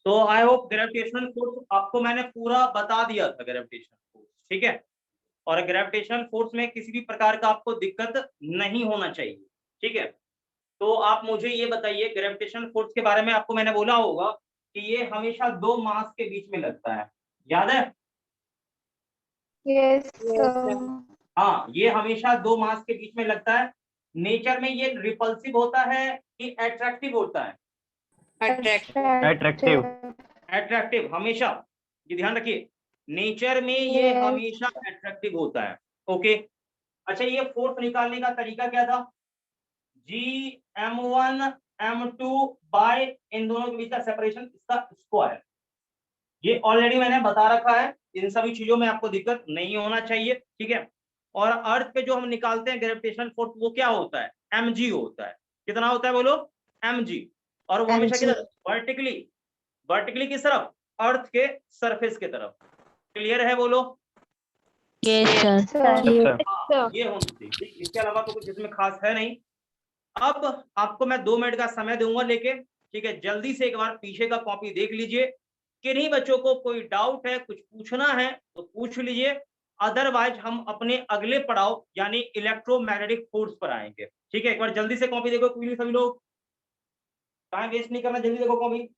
तो I hope gravitational force आपको मैंने पूरा बता दिया था, ग्रेविटेशनल फोर्स, ठीक है। और ग्रेविटेशनल फोर्स में किसी भी प्रकार का आपको दिक्कत नहीं होना चाहिए, ठीक है। तो आप मुझे ये बताइए, ग्रेविटेशनल फोर्स के बारे में आपको मैंने बोला होगा कि ये हमेशा दो मास के बीच में लगता है, याद है? यस हाँ, ये हमेशा दो मास के बीच में लगता है। नेचर में ये रिपल्सिव होता है कि अट्रैक्टिव होता है? अट्रैक्टिव। अट्रैक्टिव हमेशा, ये ध्यान रखिए, नेचर में ये हमेशा अट्रैक्टिव होता है। ओके, अच्छा ये फोर्स निकालने का तरीका क्या था? Gm1 m2 बाय इन दोनों के बीच का सेपरेशन, इसका स्क्वायर। ये ऑलरेडी मैंने बता रखा है, इन सभी चीजों में आपको दिक्कत नहीं होना चाहिए, ठीक है। और अर्थ पे जो हम निकालते हैं ग्रेविटेशनल फोर्स, वो क्या होता है? mg होता है। कितना होता है बोलो? mg। और वो हमेशा किधर? वर्टिकली। वर्टिकली किस तरफ? अर्थ के सरफेस की तरफ। क्लियर है बोलो? Yes sir. ये होना चाहिए, इसके अलावा तो कुछ इसमें खास है नहीं। अब आपको मैं 2 मिनट का समय दूंगा लेके, ठीक है। जल्दी से एक बार पीछे का कॉपी देख लीजिए। किन्हीं बच्चों को कोई डाउट है, कुछ पूछना है तो पूछ लीजिए, अदरवाइज हम अपने अगले पड़ाव यानी इलेक्ट्रोमैग्नेटिक फोर्स पर आएंगे, ठीक है। एक बार जल्दी से कॉपी देखो प्लीज सभी लोग, टाइम वेस्ट नहीं करना, जल्दी देखो कॉपी।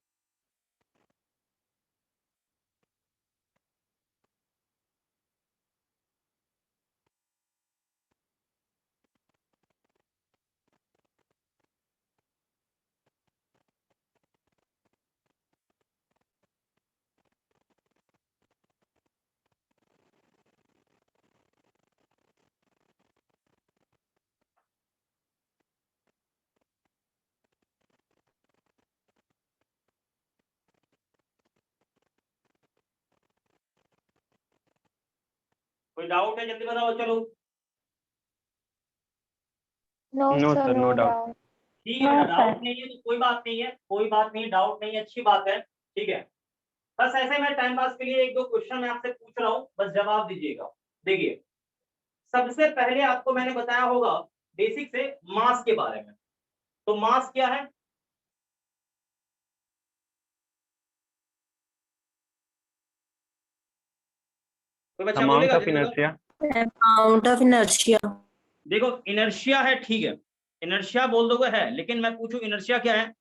कोई डाउट है जल्दी बताओ, चलो। No sir, no doubt. ठीक है, डाउट नहीं है तो कोई बात नहीं है, कोई बात नहीं, डाउट नहीं है, अच्छी बात है, ठीक है। बस ऐसे मैं टाइम पास के लिए एक दो क्वेश्चन मैं आपसे पूछ रहा हूँ, बस जवाब दीजिएगा। देखिए, सबसे पहले आपको मैंने बताया होगा बेसिक से मास के बारे में। तो मास क्या है? कोई बच्चा अमाउंट बोलेगा? Of inertia. Amount of inertia. देखो, इनर्शिया है, ठीक है, इनर्शिया बोल दोगे है, लेकिन मैं पूछूं इनर्शिया क्या है,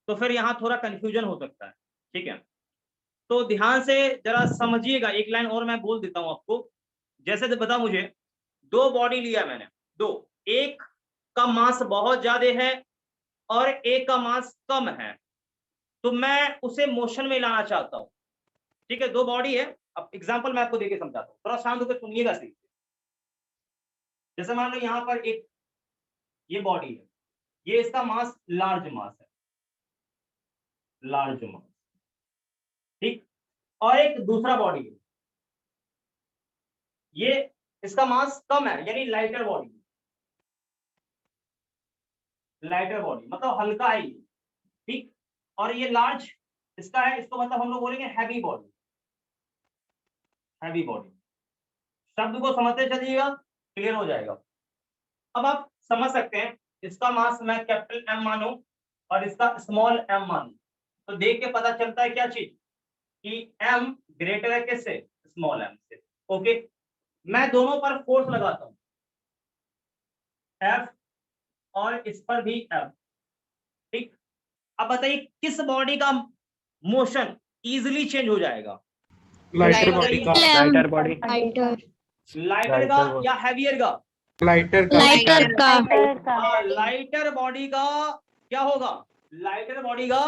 तो फिर यहाँ थोड़ा कंफ्यूजन हो सकता है, ठीक है। तो ध्यान से जरा समझिएगा, एक लाइन और मैं बोल देता हूं आपको। जैसे बता मुझे, दो बॉडी लिया मैंने, दो, एक का मास बहुत ज्यादा है और एक का मास कम है, तो मैं उसे मोशन में लाना चाहता हूं, ठीक है। दो बॉडी है, अब एग्जांपल मैं आपको देके समझाता हूं, थोड़ा शांत होकर सुनिएगा सही। जैसे मान लो यहाँ पर एक ये बॉडी है, ये इसका मास लार्ज मास है, लार्ज मास, ठीक। और एक दूसरा बॉडी है, ये इसका मास कम है, यानी लाइटर बॉडी, लाइटर बॉडी मतलब हल्का है ये, ठीक। और ये लार्ज इसका है, इसको मतलब हम लोग बोलेंगे हैवी बॉडी, हैवी बॉडी। शब्द को समझते चलिएगा, क्लियर हो जाएगा। अब आप समझ सकते हैं, इसका मास मैं कैपिटल एम मानूं और इसका स्मॉल एम मानूं, तो देख के पता चलता है क्या चीज, कि एम ग्रेटर है किससे? स्मॉल एम से। ओके, मैं दोनों पर फोर्स लगाता हूं, एफ और इस पर भी एफ, ठीक। अब बताइए किस बॉडी का मोशन इजीली चेंज हो जाएगा? लाइटर बॉडी का। Lighter body. लाइटर का या हैवियर का? लाइटर का। लाइटर का। लाइटर बॉडी का क्या होगा? लाइटर बॉडी का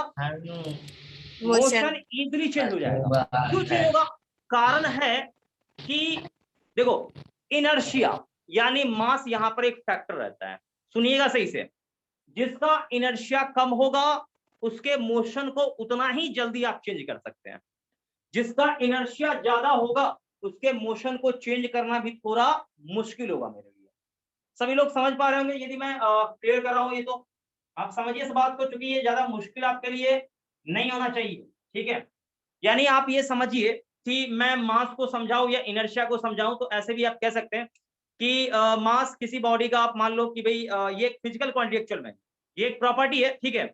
मोशन इजीली चेंज हो जाएगा। क्यों चेंज होगा? कारण है कि देखो, इनर्शिया यानी मास यहाँ पर एक फैक्टर रहता है, सुनिएगा सही से। जिसका इनर्शिया कम होगा उसके मोशन को उतना ही जल्दी आप चेंज कर सकते हैं, जिसका इनर्शिया ज्यादा होगा उसके मोशन को चेंज करना भी थोड़ा मुश्किल होगा मेरे लिए। सभी लोग समझ पा रहे होंगे यदि मैं क्लियर कर रहा हूं ये, तो आप समझिए इस बात को, क्योंकि ये ज्यादा मुश्किल आपके लिए नहीं होना चाहिए, ठीक है। यानी आप ये समझिए कि मैं मास को समझाऊं या इनर्शिया को समझाऊं, तो ऐसे भी आप कह सकते हैं कि मास किसी बॉडी का, आप मान लो कि भाई ये एक फिजिकल क्वांटिटी एक्चुअल में, ये एक प्रॉपर्टी है, ठीक है।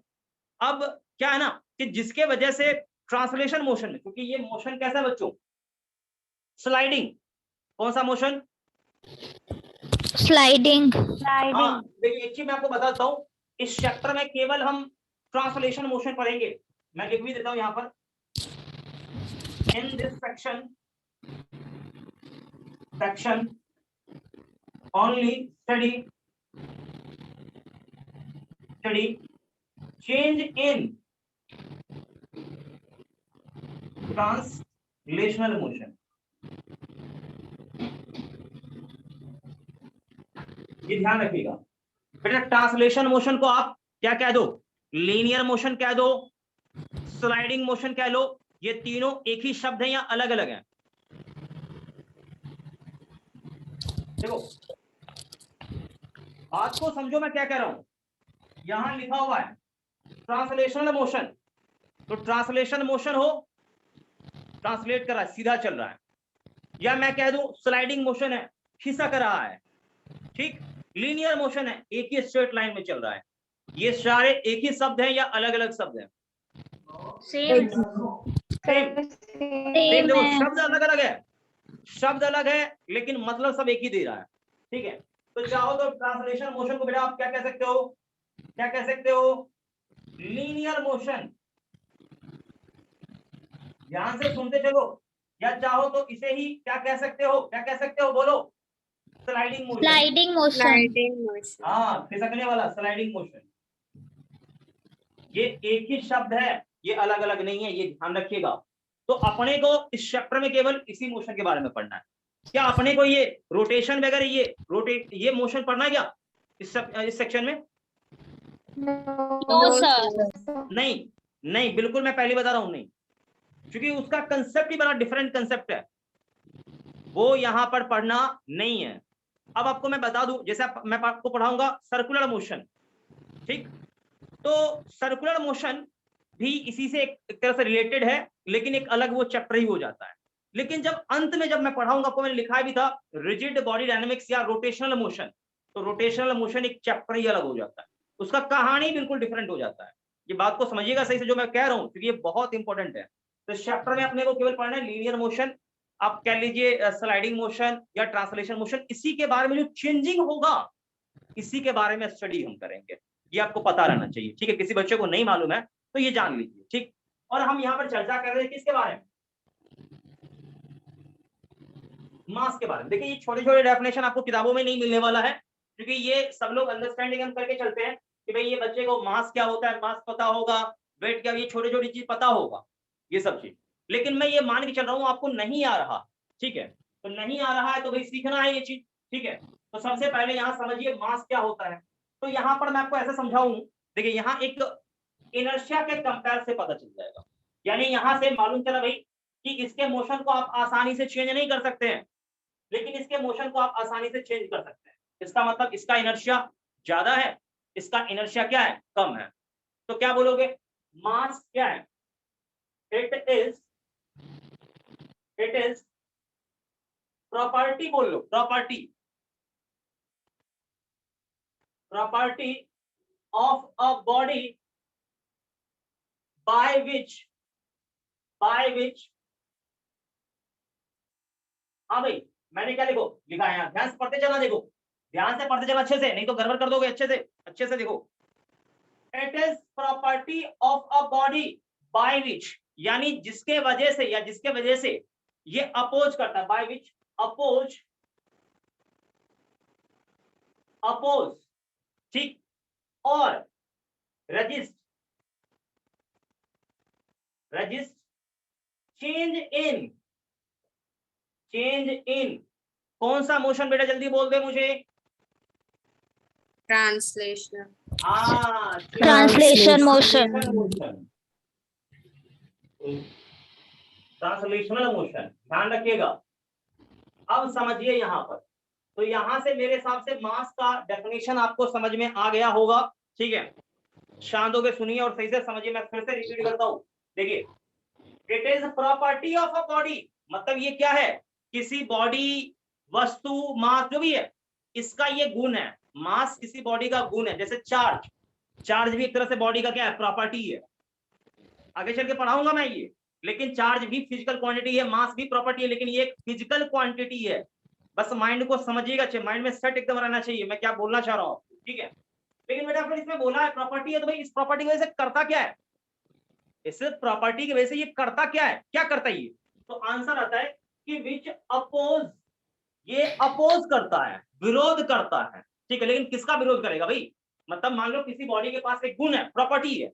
अब क्या है ना कि जिसके वजह से ट्रांसलेशन मोशन में, क्योंकि ये मोशन कैसा है बच्चों, स्लाइडिंग। कौन सा मोशन? स्लाइडिंग। हाँ, देखिए एक चीज मैं आपको बताता हूँ, इस चैप्टर में केवल हम ट्रांसलेशन मोशन पढ़ेंगे। मैं लिख भी देता हूँ यहाँ पर, in this section only study change in translational motion। ये ध्यान रखिएगा बेटा, ट्रांसलेशन मोशन को आप क्या कह दो, लीनियर मोशन कह दो, स्लाइडिंग मोशन कह लो, ये तीनों एक ही शब्द है या अलग अलग है? देखो बात को समझो मैं क्या कह रहा हूं, यहां लिखा हुआ है ट्रांसलेशनल मोशन, तो ट्रांसलेशन मोशन हो, ट्रांसलेट कर रहा है, सीधा चल रहा है, या मैं कह दूं स्लाइडिंग मोशन है, खिसक रहा है, ठीक। लीनियर मोशन है, एक ही स्ट्रेट लाइन में चल रहा है। ये सारे एक ही शब्द हैं या अलग अलग शब्द हैं? सेम। देखो शब्द अलग अलग है, शब्द अलग है लेकिन मतलब सब एक ही दे रहा है, ठीक है। तो चाहो तो ट्रांसलेशन मोशन को बेटा आप क्या कह सकते हो, क्या कह सकते हो, लीनियर मोशन, ध्यान से सुनते चलो, या चाहो तो इसे ही क्या कह सकते हो, क्या कह सकते हो, बोलो, स्लाइडिंग मोशन। Sliding motion. हाँ, खिसकने वाला स्लाइडिंग मोशन। ये एक ही शब्द है, ये अलग अलग नहीं है, ये ध्यान रखिएगा। तो अपने को इस चैप्टर में केवल इसी मोशन के बारे में पढ़ना है। क्या अपने को ये रोटेशन वगैरह ये मोशन पढ़ना है क्या इस सेक्शन में? No sir. नहीं नहीं, बिल्कुल मैं पहले बता रहा हूं नहीं, क्योंकि उसका कंसेप्ट ही बड़ा डिफरेंट कंसेप्ट है, वो यहां पर पढ़ना नहीं है। अब आपको मैं बता दूं, जैसे मैं आपको पढ़ाऊंगा सर्कुलर मोशन, ठीक। तो सर्कुलर मोशन भी इसी से एक तरह से रिलेटेड है, लेकिन एक अलग वो चैप्टर ही हो जाता है। लेकिन जब अंत में जब मैं पढ़ाऊंगा, आपको मैंने लिखा भी था रिजिड बॉडी डायनेमिक्स या रोटेशनल मोशन, तो रोटेशनल मोशन एक चैप्टर ही अलग हो जाता है, उसका कहानी बिल्कुल डिफरेंट हो जाता है। ये बात को समझिएगा सही से जो मैं कह रहा हूं, क्योंकि ये बहुत इंपॉर्टेंट है। तो इस चैप्टर में अपने को केवल पढ़ना है लीनियर मोशन, आप कह लीजिए स्लाइडिंग मोशन या ट्रांसलेशन मोशन, इसी के बारे में जो चेंजिंग होगा इसी के बारे में स्टडी हम करेंगे, ये आपको पता रहना चाहिए, ठीक है। किसी बच्चे को नहीं मालूम है तो ये जान लीजिए, ठीक। और हम यहाँ पर चर्चा कर रहे हैं किसके बारे में, मास के बारे में। देखिए ये छोटे छोटे डेफिनेशन आपको किताबों में नहीं मिलने वाला है, क्योंकि ये सब लोग अंडरस्टैंडिंग हम करके चलते हैं कि भाई ये बच्चे को मास क्या होता है, मास पता होगा, वेट क्या, ये छोटी छोटी चीज पता होगा, ये सब चीज। लेकिन मैं ये मान के चल रहा हूँ आपको नहीं आ रहा, ठीक है, तो नहीं आ रहा है तो भाई सीखना है ये चीज, ठीक है। तो सबसे पहले यहाँ समझिए मास क्या होता है। तो यहाँ पर मैं आपको ऐसा समझाऊं, देखिए यहाँ एक इनर्शिया के कंपेयर से पता चल जाएगा, यानी यहाँ से मालूम चला भाई कि इसके मोशन को आप आसानी से चेंज नहीं कर सकते हैं, लेकिन इसके मोशन को आप आसानी से चेंज कर सकते हैं। इसका मतलब इसका इनर्शिया ज्यादा है, इसका इनर्शिया क्या है, कम है। तो क्या बोलोगे, मास क्या है, इट इज प्रॉपर्टी, बोल लो property of a body by which हाँ भाई मैंने क्या लिखा है यहाँ, ध्यान से पढ़ते चलना, देखो ध्यान से पढ़ते चलना अच्छे से, नहीं तो गड़बड़ कर दोगे, अच्छे से देखो। It is property of a body by विच, यानी जिसके वजह से या जिसके वजह से ये अपोज करता है, बाय विच अपोज, ठीक, और रजिस्ट चेंज इन कौन सा मोशन बेटा, जल्दी बोल दे मुझे। Translation motion. ट्रांसलेशनल मोशन, ध्यान रखिएगा। अब समझिए यहाँ पर, तो यहाँ से मेरे हिसाब से मास का डेफिनेशन आपको समझ में आ गया होगा, ठीक है। शांत होकर सुनिए और सही से समझिए, मैं फिर से रिपीट करता हूँ। देखिए it is property of a body, मतलब ये क्या है, किसी बॉडी, वस्तु, मास जो भी है, इसका ये गुण है, मास किसी बॉडी का गुण है। जैसे चार्ज भी एक तरह से बॉडी का क्या है, प्रॉपर्टी है। आगे चल के पढ़ाऊंगा मैं ये, लेकिन चार्ज भी फिजिकल क्वांटिटी है, मास भी प्रॉपर्टी है, लेकिन ये एक फिजिकल क्वांटिटी है। बस माइंड को समझिएगा, माइंड में सेट एकदम रहना चाहिए मैं क्या बोलना चाह रहा हूँ, ठीक है। लेकिन बेटा फिर इसमें बोला है प्रॉपर्टी है, तो भाई इस प्रॉपर्टी की वजह से करता क्या है, इस प्रॉपर्टी की वजह से ये करता क्या है, क्या करता है ये, तो आंसर आता है कि विच अपोज, ये अपोज करता है, विरोध करता है, ठीक है। लेकिन किसका विरोध करेगा भाई, मतलब मान लो किसी बॉडी के पास एक गुण है, प्रॉपर्टी है,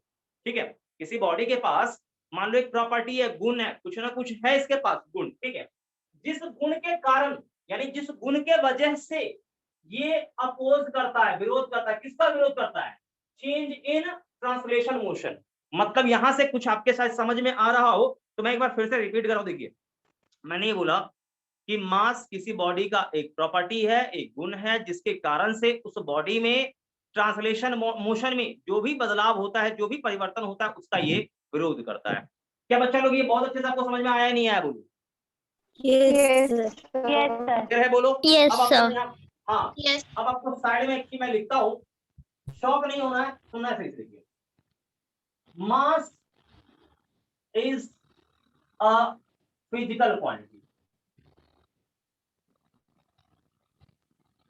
ठीक है, किसी बॉडी के पास मान लो एक प्रॉपर्टी है, गुण है, कुछ ना कुछ है इसके पास गुण, ठीक है। जिस गुण के कारण यानी जिस गुण के वजह से ये अपोज करता है, विरोध करता है, किसका विरोध करता है, चेंज इन ट्रांसलेशन मोशन। मतलब यहां से कुछ आपके साथ समझ में आ रहा हो तो मैं एक बार फिर से रिपीट कर रहा हूं। देखिए मैंने ये बोला कि मास किसी बॉडी का एक प्रॉपर्टी है, एक गुण है, जिसके कारण से उस बॉडी में ट्रांसलेशन मोशन में जो भी बदलाव होता है, जो भी परिवर्तन होता है, उसका ये विरोध करता है। क्या बच्चा लोग ये बहुत अच्छे से आपको समझ में आया नहीं आया, बोलो Yes, क्लियर है, बोलो। Yes, अब आपको sir. यहाँ हाँ अब आपको साइड में एक चीज मैं लिखता हूँ, शौक नहीं होना है, सुनना है, सही से देखिए। Mass is a physical quantity,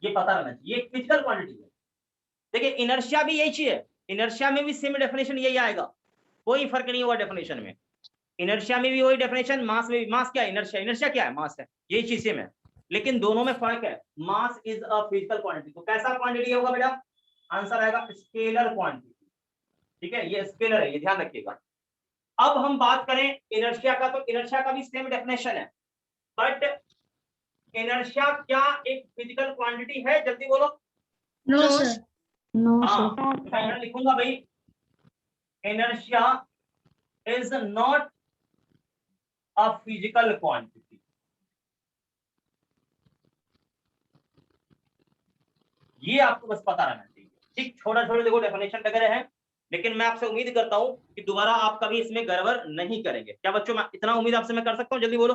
ये पता रहना चाहिए, ये फिजिकल क्वांटिटी है। देखिए इनर्शिया भी यही चीज है, इनर्शिया में भी सेम डेफिनेशन यही आएगा, कोई फर्क नहीं हुआ डेफिनेशन में। इनर्शिया में भी वही डेफिनेशन, मास में भी। मास क्या है, इनर्शिया, इनर्शिया क्या है, मास है, यही चीज सेम है, लेकिन दोनों में फर्क है। Mass is a physical quantity, तो कैसा क्वांटिटी होगा बेटा, आंसर आएगा स्केलर क्वांटिटी, ठीक है, ये स्केलर है, ये ध्यान रखिएगा। अब हम बात करें इनर्शिया का, तो इनर्शिया का भी सेम डेफिनेशन है, बट इनर्शिया क्या एक फिजिकल क्वांटिटी है, जल्दी बोलो। No, sir. No, हाँ sir. तो मैं यहाँ लिखूंगा भाई, inertia is not a physical quantity. ये आपको बस पता रहना चाहिए, ठीक। छोटा छोटा देखो डेफिनेशन वगैरह है, लेकिन मैं आपसे उम्मीद करता हूं कि दोबारा आप कभी इसमें गड़बड़ नहीं करेंगे। क्या बच्चों, मैं इतना उम्मीद आपसे मैं कर सकता हूं, जल्दी बोलो।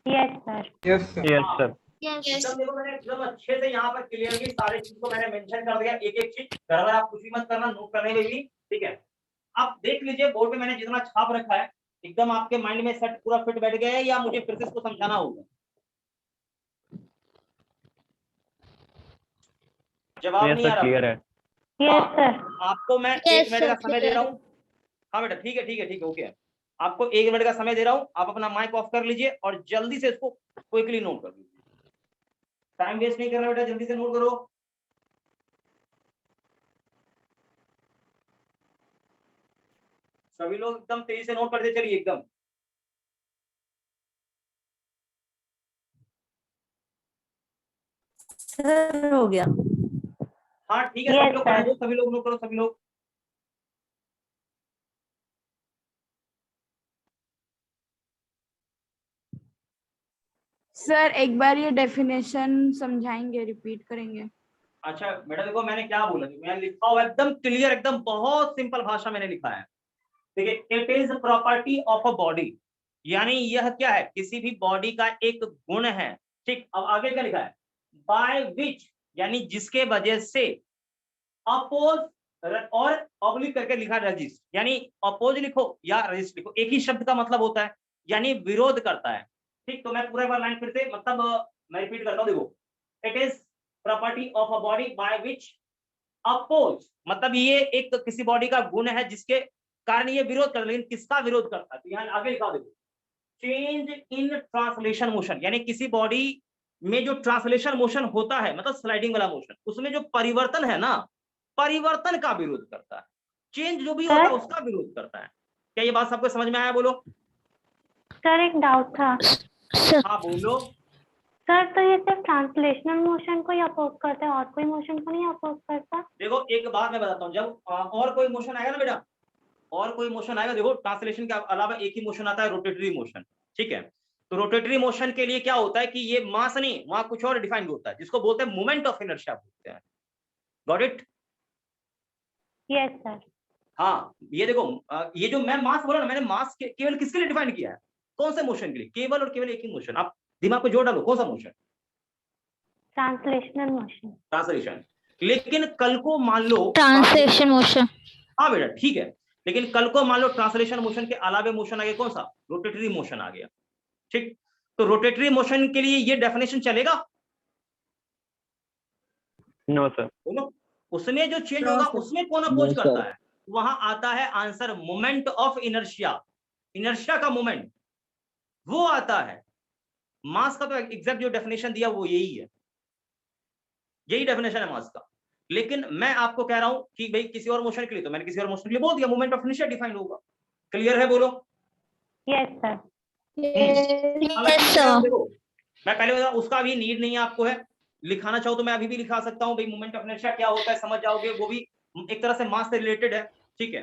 Yes, sir. Yes, sir. Yes, sir. एकदम देखो मैंने एकदम अच्छे से यहाँ पर क्लियरली सारे चीज को मैंने मेंशन कर दिया, एक एक चीज, गड़बड़ आप कुछ भी मत करना नोट करने में भी, ठीक है। आप देख लीजिए बोर्ड पे मैंने जितना छाप रखा है, एकदम आपके माइंड में सेट पूरा फिट बैठ गया है, या मुझे फिर से इसको समझाना होगा, जवाब Yes, नहीं sir. आ रहा Clear है. Yes, sir. आपको मैं Yes, 1 मिनट का sir, समय दे clear रहा हूँ। हाँ बेटा ठीक है ठीक है ठीक है, ओके। आपको 1 मिनट का समय दे रहा हूँ, आप अपना माइक ऑफ कर लीजिए और जल्दी से इसको क्विकली नोट कर लीजिए, टाइम वेस्ट नहीं करना बेटा, जल्दी से नोट करो। सभी लोग एकदम तेजी से नोट करते चलिए एकदम। सर हो गया। हाँ ठीक है, Yes, सभी लोग sir. करो, सभी लोग नोट करो, सभी लोग। सर एक बार ये डेफिनेशन समझाएंगे, रिपीट करेंगे। अच्छा बेटा देखो मैंने क्या बोला, मैंने लिखा हुआ एकदम क्लियर, एकदम बहुत सिंपल भाषा मैंने लिखा है। देखिए it is property of a body, यानी यह क्या है, किसी भी बॉडी का एक गुण है, ठीक। अब आगे क्या लिखा है, बाय विच, यानी जिसके वजह से, अपोज और ऑब्लिक करके लिखा रजिस्ट, यानी अपोज लिखो या रजिस्ट लिखो, एक ही शब्द का मतलब होता है, यानी विरोध करता है, ठीक। तो मैं पूरा एक बार लाइन फिर से मतलब मैं रिपीट करता हूँ, देखो it is property of a body by which oppose, मतलब ये एक किसी बॉडी का गुण है जिसके कारण ये विरोध करता है, लेकिन किसका विरोध करता है, तो यहाँ आगे लिखा देखो, चेंज इन ट्रांसलेशन मोशन, यानी किसी बॉडी में जो ट्रांसलेशन मोशन होता है, मतलब स्लाइडिंग वाला मोशन, उसमें जो परिवर्तन है ना, परिवर्तन का विरोध करता है, चेंज जो भी होता है उसका विरोध करता है। क्या ये बात सबको समझ में आया, बोलो। सर एक डाउट था। हाँ बोलो। सर तो ये सिर्फ ट्रांसलेशनल मोशन को ही अपोज करता है, और कोई मोशन को नहीं अपोज करता? देखो एक बात मैं बताता हूँ, जब और कोई मोशन आएगा ना बेटा, और कोई मोशन आएगा, देखो ट्रांसलेशन के अलावा एक ही मोशन आता है, रोटेटरी मोशन, ठीक है। तो रोटेटरी मोशन के लिए क्या होता है कि ये मास नहीं, वहां कुछ और डिफाइन होता है, जिसको बोलते हैं मोमेंट ऑफ इनर्शिया बोलते हैं। Got it? Yes sir. हाँ ये देखो ये जो मैं मास बोला ना, मैंने मास केवल किसके लिए डिफाइन किया है, कौन से मोशन के लिए, केवल और केवल एक ही मोशन। आप दिमाग पे जोर डालो, कौन सा मोशन, ट्रांसलेशनल मोशन। ट्रांसलेशन। लेकिन कल को मान लो ट्रांसलेशन मोशन। हाँ बेटा ठीक है, लेकिन कल को मान लो ट्रांसलेशन मोशन के अलावा मोशन आ गया, कौन सा, रोटेटरी मोशन आ गया, ठीक। तो रोटेटरी मोशन के लिए ये डेफिनेशन चलेगा? No sir. बोलो, उसमें जो चेंज होगा उसमें कौन अपोज करता है? वहां आता है answer moment of inertia, inertia का मोमेंट वो आता है। मास का तो एग्जैक्ट जो डेफिनेशन दिया वो यही है, यही डेफिनेशन है मास का। लेकिन मैं आपको कह रहा हूं कि भाई किसी और मोशन के लिए, तो मैंने किसी और मोशन के लिए बोल दिया मोमेंट ऑफ इनर्शिया डिफाइन होगा। क्लियर है? बोलो। Yes sir. देखो मैं पहले बता, उसका भी नीड नहीं है आपको, है लिखाना चाहो तो मैं अभी भी लिखा सकता हूँ भाई, मोमेंट ऑफ इनर्शिया क्या होता है समझ जाओगे, वो भी एक तरह से मास से रिलेटेड है, ठीक है।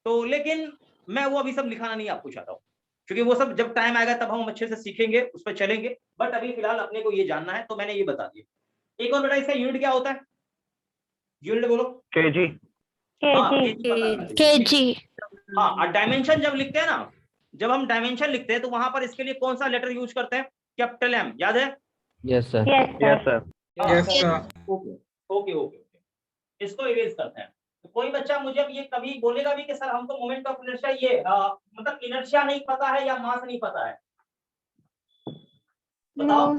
तो लेकिन मैं वो अभी सब लिखाना नहीं आपको चाहता हूँ, क्योंकि वो सब जब टाइम आएगा तब हम अच्छे से सीखेंगे, उस पर चलेंगे। बट अभी फिलहाल अपने को ये जानना है, तो मैंने ये बता दिया। एक और बेटा, इसका यूनिट क्या होता है? यूनिट बोलो। केजी। केजी। हाँ, और डायमेंशन जब लिखते हैं ना, जब हम डायमेंशन लिखते हैं तो वहां पर इसके लिए कौन सा लेटर यूज करते हैं? कैपिटल एम, याद है? Yes sir. Yes sir. Yes sir. Okay okay okay, इसको इरेज करते हैं। तो कोई बच्चा मुझे ये कभी बोलेगा भी कि सर हमको मोमेंट ऑफ इनर्शिया ये मतलब इनर्शिया नहीं पता है या मास नहीं पता है, बताओ।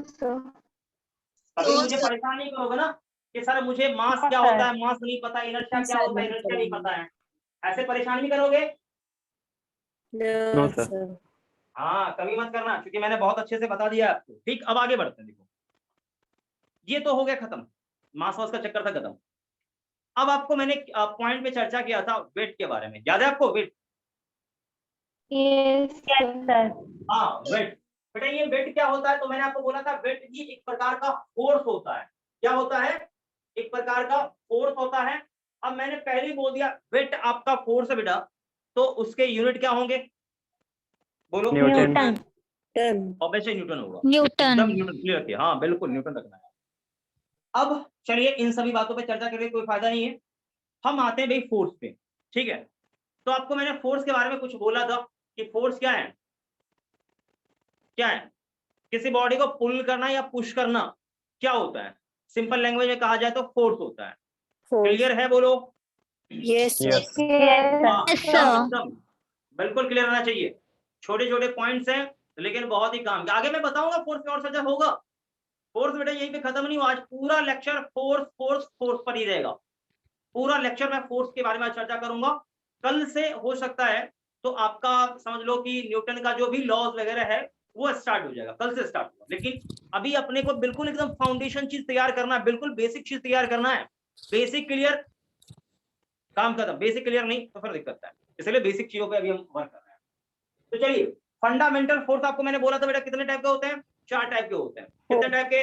कभी मुझे परेशान नहीं करोगे ना कि सर मुझे मास क्या होता है, मास नहीं पता, इनर्शिया क्या होता है, इनर्शिया नहीं पता है, ऐसे परेशान नहीं करोगे? No sir. हाँ, कभी मत करना, क्योंकि मैंने बहुत अच्छे से बता दिया आपको, ठीक। अब आगे बढ़ते हैं। देखो ये तो हो गया खत्म, मास वास का चक्कर था खत्म। अब आपको मैंने पॉइंट पे चर्चा किया था वेट के बारे में, याद है आपको? Weight, yes sir. हाँ वेट। बेटा ये वेट क्या होता है? तो मैंने आपको बोला था वेट भी एक प्रकार का फोर्स होता है। क्या होता है? एक प्रकार का फोर्स होता है। अब मैंने पहले ही बोल दिया वेट आपका फोर्स है बेटा, तो उसके यूनिट क्या होंगे? बोलो। न्यूटन। ऑब्वियसली न्यूटन होगा, न्यूटन। एकदम न्यूटन, क्लियर किया, हाँ बिल्कुल न्यूटन रखना है। अब चलिए इन सभी बातों पे चर्चा करके कोई फायदा नहीं है, हम आते हैं भाई फोर्स पे, ठीक है। तो आपको मैंने फोर्स के बारे में कुछ बोला था कि फोर्स क्या है, क्या है? किसी बॉडी को पुल करना या पुश करना क्या होता है? सिंपल लैंग्वेज में कहा जाए तो फोर्स होता है। क्लियर है? बोलो। Yes yes. हाँ, Yes, sir. एकदम बिल्कुल क्लियर होना चाहिए। छोटे छोटे पॉइंट्स हैं लेकिन बहुत ही काम के। आगे मैं बताऊंगा फोर्स पे और चर्चा होगा। फोर्स बेटा यहीं पे खत्म नहीं हुआ, आज पूरा लेक्चर फोर्स फोर्स फोर्स पर ही रहेगा। पूरा लेक्चर मैं फोर्स के बारे में चर्चा करूंगा। कल से हो सकता है तो आपका समझ लो कि न्यूटन का जो भी लॉज वगैरह है वो स्टार्ट हो जाएगा, कल से स्टार्ट होगा। लेकिन अभी अपने को बिल्कुल एकदम फाउंडेशन चीज तैयार करना है, बिल्कुल बेसिक चीज तैयार करना है। बेसिक क्लियर, काम खत्म। बेसिक क्लियर नहीं तो फिर दिक्कत है, इसलिए बेसिक चीजों पे अभी हम वर्क कर रहे हैं। तो चलिए, फंडामेंटल फोर्स आपको मैंने बोला था बेटा कितने टाइप के होते हैं? 4 टाइप के होते हैं। कितने टाइप के?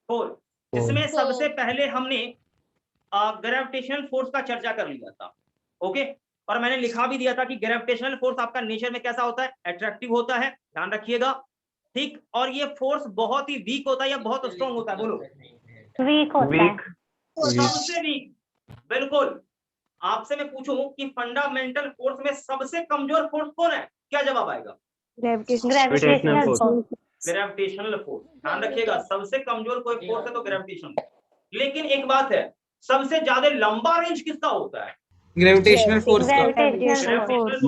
4। जिसमें सबसे पहले हमने ग्रेविटेशनल फोर्स का चर्चा कर लिया था, ओके। और मैंने लिखा भी दिया था कि ग्रेविटेशनल फोर्स आपका नेचर में कैसा होता है? अट्रैक्टिव होता है, ध्यान रखिएगा, ठीक। और ये फोर्स बहुत ही वीक होता है या बहुत स्ट्रॉन्ग होता है? बोलो। वीक होता है। सबसे वीक, बिल्कुल। आपसे मैं पूछूं कि फंडामेंटल फोर्स में सबसे कमजोर फोर्स कौन है, क्या जवाब आएगा? Gravitational force. ग्रेविटेशनल फोर्स, ध्यान रखिएगा, सबसे कमजोर कोई फोर्स है तो ग्रेविटेशनल। लेकिन एक बात है, सबसे ज्यादा लंबा रेंज किसका होता है? ग्रेविटेशनल फोर्स का। Gravitational force.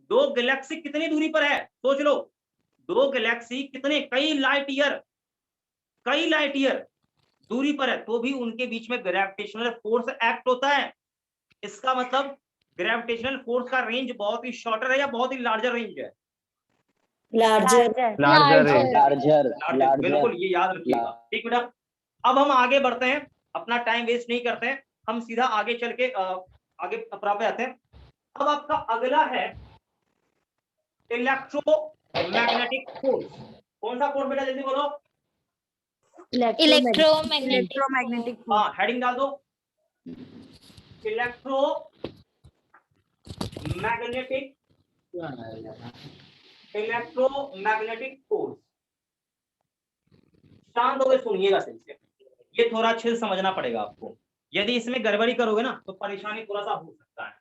दो गैलेक्सी कितनी दूरी पर है सोच लो। दो गैलेक्सी कितने, कई लाइट ईयर दूरी पर है, तो भी उनके बीच में ग्रेविटेशनल फोर्स एक्ट होता है। इसका मतलब ग्रेविटेशनल फोर्स का रेंज बहुत ही शॉर्टर है या बहुत ही लार्जर रेंज है? लार्जर। बिल्कुल, ये याद रखिएगा, ठीक बेटा। अब हम आगे बढ़ते हैं, अपना टाइम वेस्ट नहीं करते हैं, हम सीधा आगे चल के आगे प्राप्त आते हैं। अब आपका अगला है इलेक्ट्रोमैग्नेटिक फोर्स। कौन सा फोर्स बेटा, जल्दी बोलो। इलेक्ट्रोमैग्नेटिक हाँ, हेडिंग डाल दो, इलेक्ट्रोमैग्नेटिक फोर्स। शांत होकर सुनिएगा सही से, ये थोड़ा अच्छे से समझना पड़ेगा आपको। यदि इसमें गड़बड़ी करोगे ना तो परेशानी थोड़ा सा हो सकता है,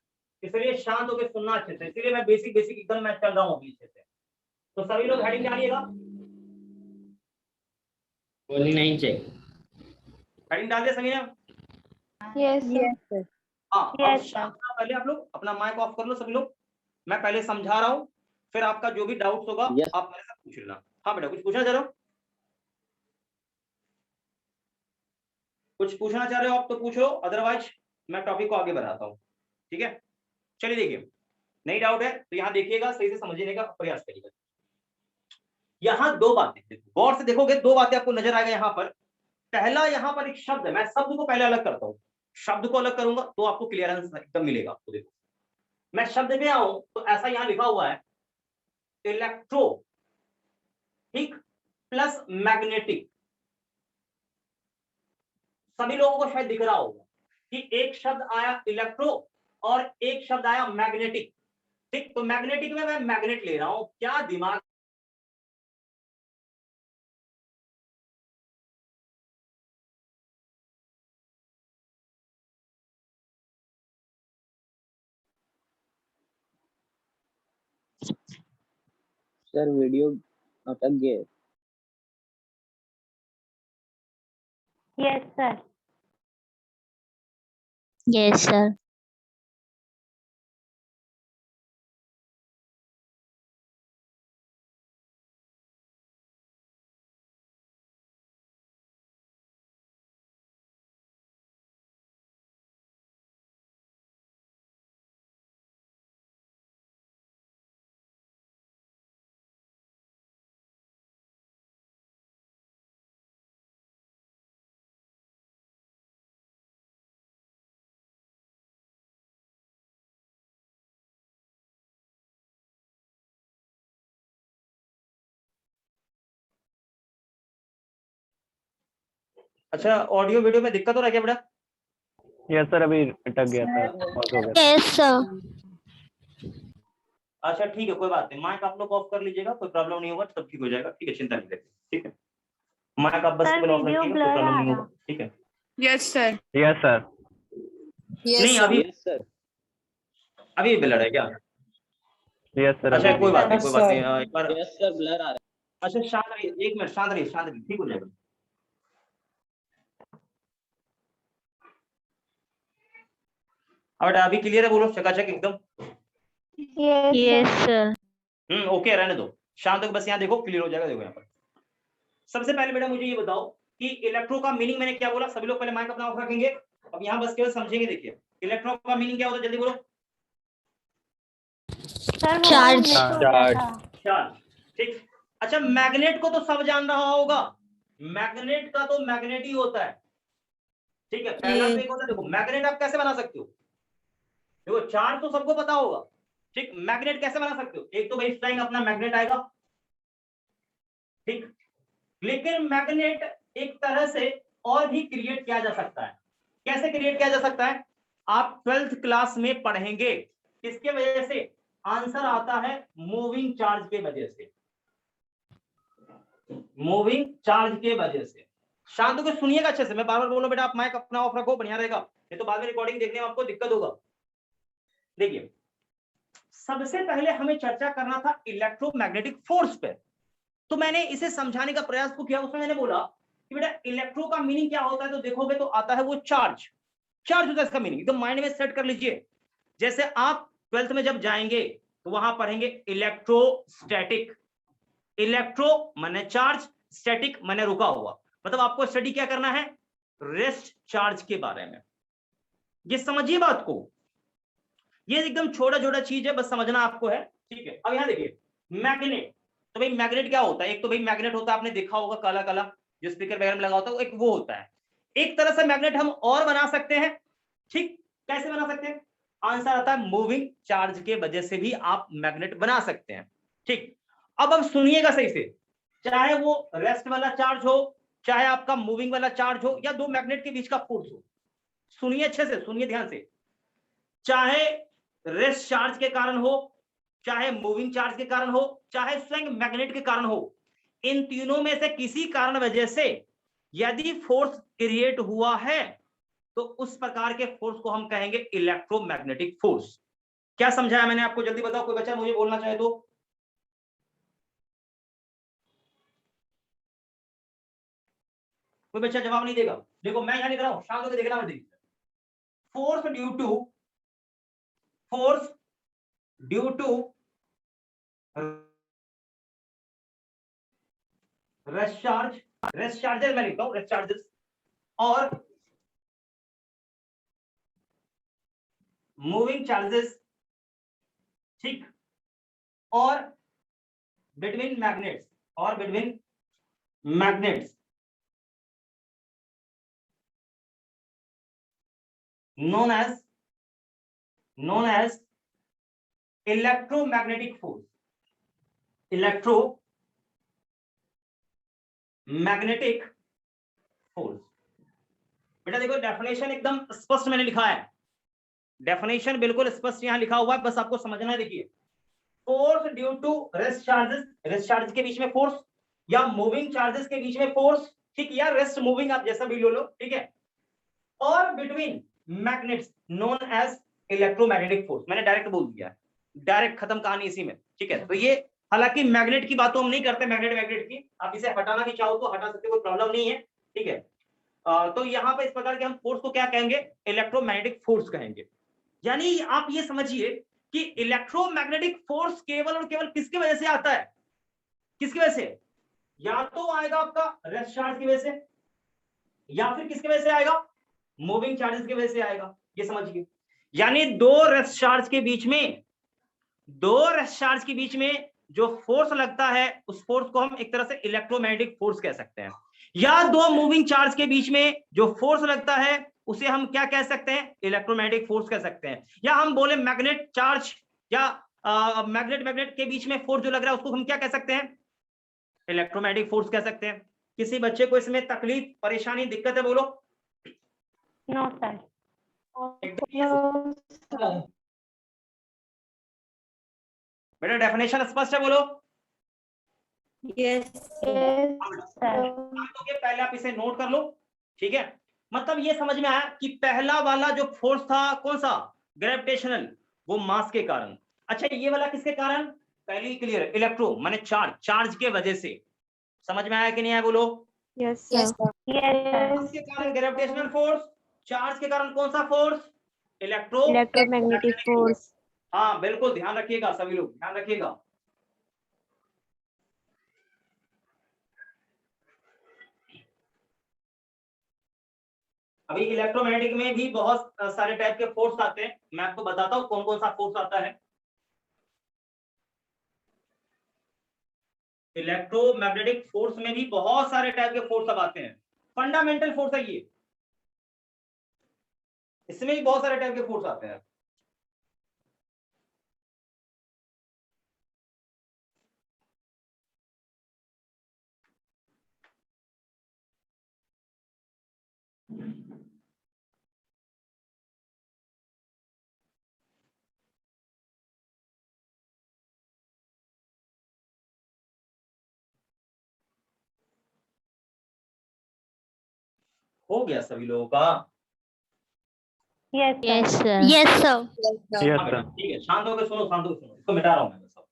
इसलिए शांत होकर सुनना अच्छे से। इसलिए मैं बेसिक एकदम मैं चल रहा हूँ अच्छे से। तो सभी लोग हेडिंग डालिएगा, बोलनी नहीं चाहिए। हेडिंग डाल दिया सभी ने? Yes Yes. हाँ, अब Yes, शांत रहो, पहले आप लोग अपना माइक ऑफ कर लो सभी लोग। मैं पहले समझा रहा हूँ, फिर आपका जो भी डाउट्स होगा आप मेरे से पूछ लेना। हाँ बेटा, कुछ पूछना चाह रहे हो? कुछ पूछना चाह रहे हो आप तो पूछो, अदरवाइज मैं टॉपिक को आगे बढ़ाता हूँ। ठीक है, चलिए देखिए, नहीं डाउट है तो यहाँ देखिएगा, सही से समझने का प्रयास करिएगा। यहाँ दो बातें गौर से देखोगे, दो बातें आपको नजर आएगा यहाँ पर। पहला, यहाँ पर एक शब्द है, मैं शब्द को पहले अलग करता हूँ, शब्द को अलग करूंगा तो आपको क्लियरेंस एकदम मिलेगा आपको। देखो मैं शब्द में आऊं तो ऐसा यहाँ लिखा हुआ है इलेक्ट्रो, ठीक, प्लस मैग्नेटिक। सभी लोगों को शायद दिख रहा होगा कि एक शब्द आया इलेक्ट्रो और एक शब्द आया मैग्नेटिक। ठीक, तो मैग्नेटिक में मैं मैग्नेट ले रहा हूं, क्या दिमाग सर वीडियो अटक गया। yes sir. Yes, sir. अच्छा, ऑडियो वीडियो में दिक्कत हो रहा है क्या बेटा? यस सर, अभी अटक गया था, पॉज हो गया। Yes, sir. अच्छा ठीक है, कोई बात नहीं, माइक आप लोग ऑफ कर लीजिएगा, कोई प्रॉब्लम नहीं होगा, सब ठीक हो जाएगा। ठीक है, चिंता नहीं करते। ठीक है, माइक आप बस सर केवल ऑफ वीडियो रखिएगा, कोई ब्लर प्रॉब्लम आ नहीं रहा। होगा। ठीक है, यस सर। Yes sir. नहीं Yes, sir. अभी यस सर। अभी ब्लर है क्या? Yes sir. अच्छा Yes, कोई बात sir. नहीं, कोई बात नहीं, एक बार यस सर, ब्लर आ रहा अच्छा शांत रहिए, एक मिनट शांत रहिए, शांत रहिए, ठीक हो जाएगा। अब बेटा अभी क्लियर है, बोलो चकाचक एकदम। Yes, Yes, sir. sir. Okay, रहने दो, शांत होकर बस यहाँ देखो, क्लियर हो जाएगा। देखो यहाँ पर सबसे पहले बेटा मुझे ये बताओ कि इलेक्ट्रो का मीनिंग मैंने क्या बोला। सभी लोग पहले माइक अपना ऑफ रखेंगे, अब यहाँ बस केवल समझेंगे। देखिए इलेक्ट्रो का मीनिंग क्या होता है, जल्दी बोलो। सर वो Charge. miss हो गया था। चार्ज, ठीक। अच्छा, मैग्नेट को तो सब जान रहा होगा, मैग्नेट का तो मैग्नेट ही होता है। ठीक है, पहला तो एक होता है, देखो मैग्नेट आप कैसे बना सकते हो। देखो चार्ज तो सबको पता होगा, ठीक, मैग्नेट कैसे बना सकते हो। एक तो भाई स्ट्राइंग अपना मैग्नेट आएगा, ठीक, लेकिन मैग्नेट एक तरह से और भी क्रिएट किया जा सकता है। कैसे क्रिएट किया जा सकता है, आप 12th क्लास में पढ़ेंगे। किसके वजह से? आंसर आता है मूविंग चार्ज के वजह से, मूविंग चार्ज के वजह से। शांत होकर सुनिएगा अच्छे से, मैं बार बार बोल रहा हूं बेटा, आप माइक अपना ऑफ रखो, बढ़िया रहेगा, नहीं तो बाद में रिकॉर्डिंग देखने में आपको दिक्कत होगा। देखिए सबसे पहले हमें चर्चा करना था इलेक्ट्रोमैग्नेटिक फोर्स पे, तो मैंने इसे समझाने का प्रयास किया। उसमें मैंने बोला कि बेटा इलेक्ट्रो का मीनिंग क्या होता है, तो देखोगे तो आता है वो चार्ज। चार्ज होता है इसका मीनिंग, एकदम माइंड में सेट कर लीजिए। जैसे आप 12th में जब जाएंगे तो वहां पढ़ेंगे इलेक्ट्रोस्टैटिक। इलेक्ट्रो माने चार्ज, स्टैटिक माने रुका हुआ, मतलब आपको स्टडी क्या करना है, रेस्ट चार्ज के बारे में। ये समझिए बात को, ये एकदम छोटा छोटा चीज है, बस समझना आपको है। ठीक है, अब यहां देखिए मैग्नेट, तो भाई मैग्नेट क्या होता है, एक तो भाई मैग्नेट होता है, आपने देखा होगा काला काला जो स्पीकर वगैरह में लगा होता है, एक वो होता है। एक तरह से मैग्नेट हम और बना सकते हैं, ठीक, कैसे बना सकते हैं, आंसर आता है मूविंग चार्ज के वजह से भी आप मैग्नेट बना सकते हैं। ठीक, अब सुनिएगा सही से, चाहे वो रेस्ट वाला चार्ज हो, चाहे आपका मूविंग वाला चार्ज हो, या दो मैग्नेट के बीच का फोर्स हो, सुनिए अच्छे से, सुनिए ध्यान से, चाहे रेस्ट चार्ज के कारण हो, चाहे मूविंग चार्ज के कारण हो, चाहे स्वयं मैग्नेट के कारण हो, इन तीनों में से किसी कारण वजह से यदि फोर्स क्रिएट हुआ है तो उस प्रकार के फोर्स को हम कहेंगे इलेक्ट्रोमैग्नेटिक फोर्स। क्या समझाया मैंने आपको, जल्दी बताओ, कोई बच्चा मुझे बोलना चाहे तो। कोई बच्चा जवाब नहीं देगा, देखो मैं यहां लिख रहा हूं, शांत होकर देखना मत। देखिए force due to rest charges मैं लिखता हूं rest charges और मूविंग चार्जेस, ठीक, और between magnets known as electromagnetic force. Electromagnetic force. बेटा देखो डेफिनेशन एकदम स्पष्ट मैंने लिखा है, डेफिनेशन बिल्कुल स्पष्ट यहाँ लिखा हुआ है, बस आपको समझना है। देखिए, force due to rest charge के बीच में फोर्स, या मूविंग चार्जेस के बीच में फोर्स, ठीक, या रेस्ट मूविंग, आप जैसा भी लो, ठीक है, और between magnets known as electromagnetic force. मैंने डायरेक्ट बोल दिया, डायरेक्ट खत्म कहानी इसी में, ठीक है। तो ये हालांकि मैग्नेट की बात तो हम नहीं करते, मैग्नेट की आप इसे हटाना भी चाहो तो हटा सकते, कोई प्रॉब्लम नहीं है, ठीक है। तो यहाँ पे इस प्रकार के हम फोर्स को क्या कहेंगे, इलेक्ट्रोमैग्नेटिक फोर्स कहेंगे। यानी आप ये समझिए कि इलेक्ट्रोमैग्नेटिक फोर्स केवल और केवल किसकी वजह से आता है, किसकी वजह से, या तो आएगा आपका रेस्ट चार्ज की वजह से, या फिर किसकी वजह से आएगा, मूविंग चार्जेस की वजह से आएगा, ये समझिए। यानी दो रेस्ट चार्ज के बीच में जो फोर्स लगता है उस फोर्स को हम एक तरह से इलेक्ट्रोमैग्नेटिक फोर्स कह सकते हैं, या दो मूविंग चार्ज के बीच में जो फोर्स लगता है उसे हम क्या कह सकते हैं, इलेक्ट्रोमैग्नेटिक फोर्स कह सकते हैं। या हम बोले मैग्नेट चार्ज या मैग्नेट के बीच में फोर्स जो लग रहा है उसको हम क्या कह सकते हैं, इलेक्ट्रोमैग्नेटिक फोर्स कह सकते हैं। किसी बच्चे को इसमें तकलीफ, परेशानी, दिक्कत है, बोलो। No sir. बेटा डेफिनेशन स्पष्ट है, बोलो। Yes. पहले आप इसे नोट कर लो, ठीक है। मतलब ये समझ में आया कि पहला वाला जो फोर्स था कौन सा, ग्रेविटेशनल, वो मास के कारण। अच्छा, ये वाला किसके कारण, पहले क्लियर, इलेक्ट्रो माने चार्ज के वजह से। समझ में आया कि नहीं आया, बोलो। Yes, sir. मास के कारण ग्रेविटेशनल फोर्स, चार्ज के कारण कौन सा फोर्स, Electromagnetic force. हाँ बिल्कुल, ध्यान रखिएगा, सभी लोग ध्यान रखिएगा। अभी इलेक्ट्रोमैग्नेटिक में भी बहुत सारे टाइप के फोर्स आते हैं, मैं आपको बताता हूँ कौन कौन सा फोर्स आता है। इलेक्ट्रोमैग्नेटिक फोर्स में भी बहुत सारे टाइप के फोर्स अब आते हैं, फंडामेंटल फोर्स है ये, इसमें भी बहुत सारे टाइप के फोर्स आते हैं। हो गया सभी लोगों का? Yes sir. Yes, sir. ठीक है, शांत होकर सुनो, इसको मिटा रहा हूं मैं सब।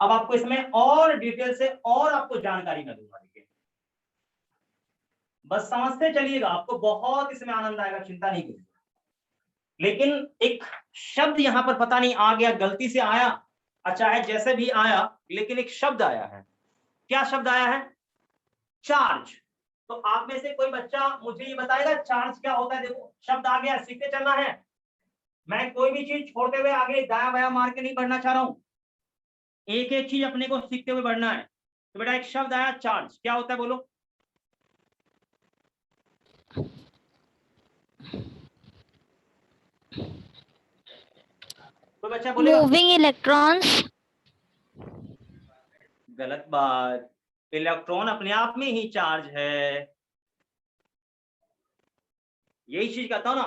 अब आपको इसमें और डिटेल से और आपको जानकारी मैं दूंगा, देखिए बस समझते चलिएगा, आपको बहुत इसमें आनंद आएगा, चिंता नहीं करिए। लेकिन एक शब्द यहाँ पर पता नहीं आ गया, गलती से आया, चाहे जैसे भी आया, लेकिन एक शब्द आया है। क्या शब्द आया है, चार्ज। तो आप में से कोई बच्चा मुझे ये बताएगा चार्ज क्या होता है। देखो शब्द आ गया, सीखते चलना है, मैं कोई भी चीज छोड़ते हुए आगे दाया बाया मार के नहीं बढ़ना चाह रहा हूं, एक एक चीज अपने को सीखते हुए बढ़ना है। तो बेटा एक शब्द आया चार्ज, क्या होता है बोलो। कोई बच्चा बोलेगा Moving electrons. गलत बात, इलेक्ट्रॉन अपने आप में ही चार्ज है। यही चीज कहता हूं ना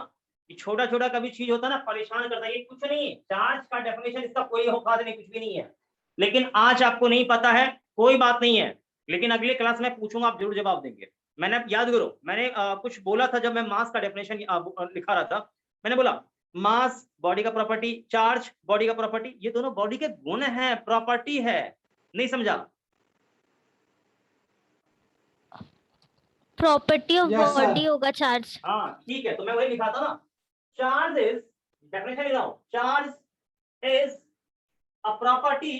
कि छोटा छोटा कभी चीज होता है ना, परेशान करता है, ये कुछ नहीं है। चार्ज का डेफिनेशन इसका कोई औकात नहीं, कुछ भी नहीं है। लेकिन आज आपको नहीं पता है, कोई बात नहीं है, लेकिन अगले क्लास में पूछूंगा, आप जरूर जवाब देंगे। मैंने याद करो, मैंने कुछ बोला था जब मैं मास का डेफिनेशन लिखा रहा था, मैंने बोला मास बॉडी का प्रॉपर्टी, चार्ज बॉडी का प्रॉपर्टी, ये दोनों बॉडी के गुण है, प्रॉपर्टी है। नहीं समझा? Property of body होगा charge. हाँ ठीक है, तो मैं वही लिखा था ना, चार्ज इज, डेफिनेशन लिख रहा हूं, charge is a property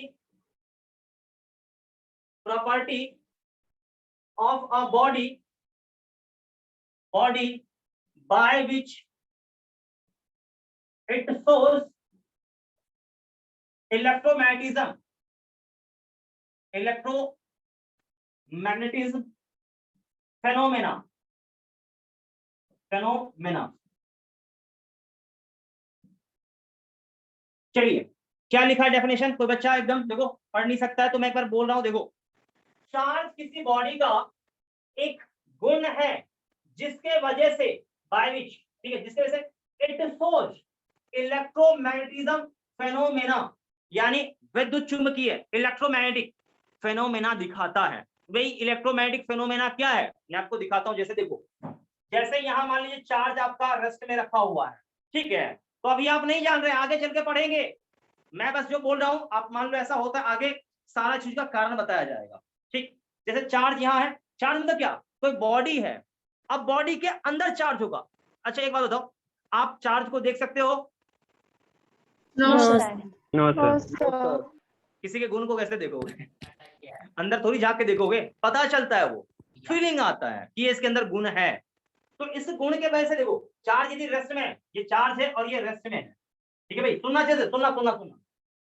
of a body by which it shows electromagnetism phenomena. चलिए क्या लिखा है डेफिनेशन, कोई बच्चा एकदम देखो पढ़ नहीं सकता है तो मैं एक बार बोल रहा हूं, देखो चार्ज किसी बॉडी का एक गुण है जिसके वजह से, बाय विच, ठीक है, जिसके वजह से इट शोज इलेक्ट्रोमैग्नेटिज्म फेनोमेना, यानी विद्युत चुंबकीय इलेक्ट्रोमैग्नेटिक फेनोमेना दिखाता है। वही इलेक्ट्रोमैग्नेटिक फेनोमेना क्या है मैं आपको दिखाता हूं। जैसे देखो, जैसे यहां मान लीजिए चार्ज आपका रेस्ट में रखा हुआ है, ठीक है, तो अभी आप नहीं जान रहे, आगे चल के पढ़ेंगे, मैं बस जो बोल रहा हूं आप मान लो ऐसा होता है, आगे सारा चीज का कारण बताया जाएगा। ठीक, जैसे चार्ज यहाँ है, चार्ज मतलब क्या, कोई बॉडी है, अब बॉडी के अंदर चार्ज होगा। अच्छा एक बात बताओ, आप चार्ज को देख सकते हो? No sir. किसी के गुण को कैसे देखोगे? अंदर थोड़ी झांक के देखोगे, पता चलता है, वो फीलिंग आता है कि ये इसके अंदर गुण है। तो इस गुण के वजह से देखो, चार्ज यदि रेस्ट में है, ये चार्ज है और ये रेस्ट में है, ठीक है भाई, सुनना चाहिए, सुनना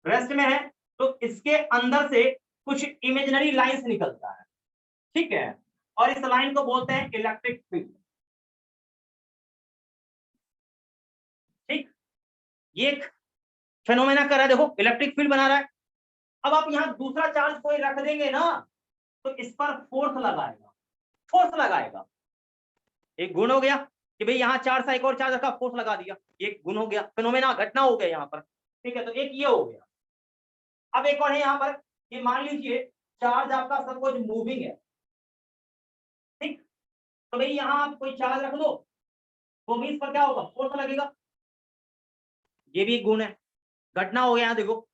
रेस्ट में है तो इसके अंदर से कुछ इमेजिनरी लाइंस निकलता है, ठीक है, और इस लाइन को बोलते हैं इलेक्ट्रिक फील्ड। ठीक, ये एक फेनोमेना कर रहा है, देखो इलेक्ट्रिक फील्ड बना रहा है। अब आप यहां दूसरा चार्ज कोई रख देंगे ना तो इस पर फोर्स लगाएगा। एक गुण हो गया कि भाई यहाँ चार्ज था, एक और चार्ज रखा, फोर्स लगा दिया, एक गुण हो गया, फेनोमेना घटना हो गया यहाँ पर, ठीक है, तो एक ये हो गया। अब एक और है यहाँ पर, ये मान लीजिए चार्ज आपका सब कुछ मूविंग है, ठीक, तो भाई यहाँ आप कोई चार्ज रख दो तो भी इस पर क्या होगा, फोर्स लगेगा, ये भी एक गुण है, घटना हो गया यहाँ देखो।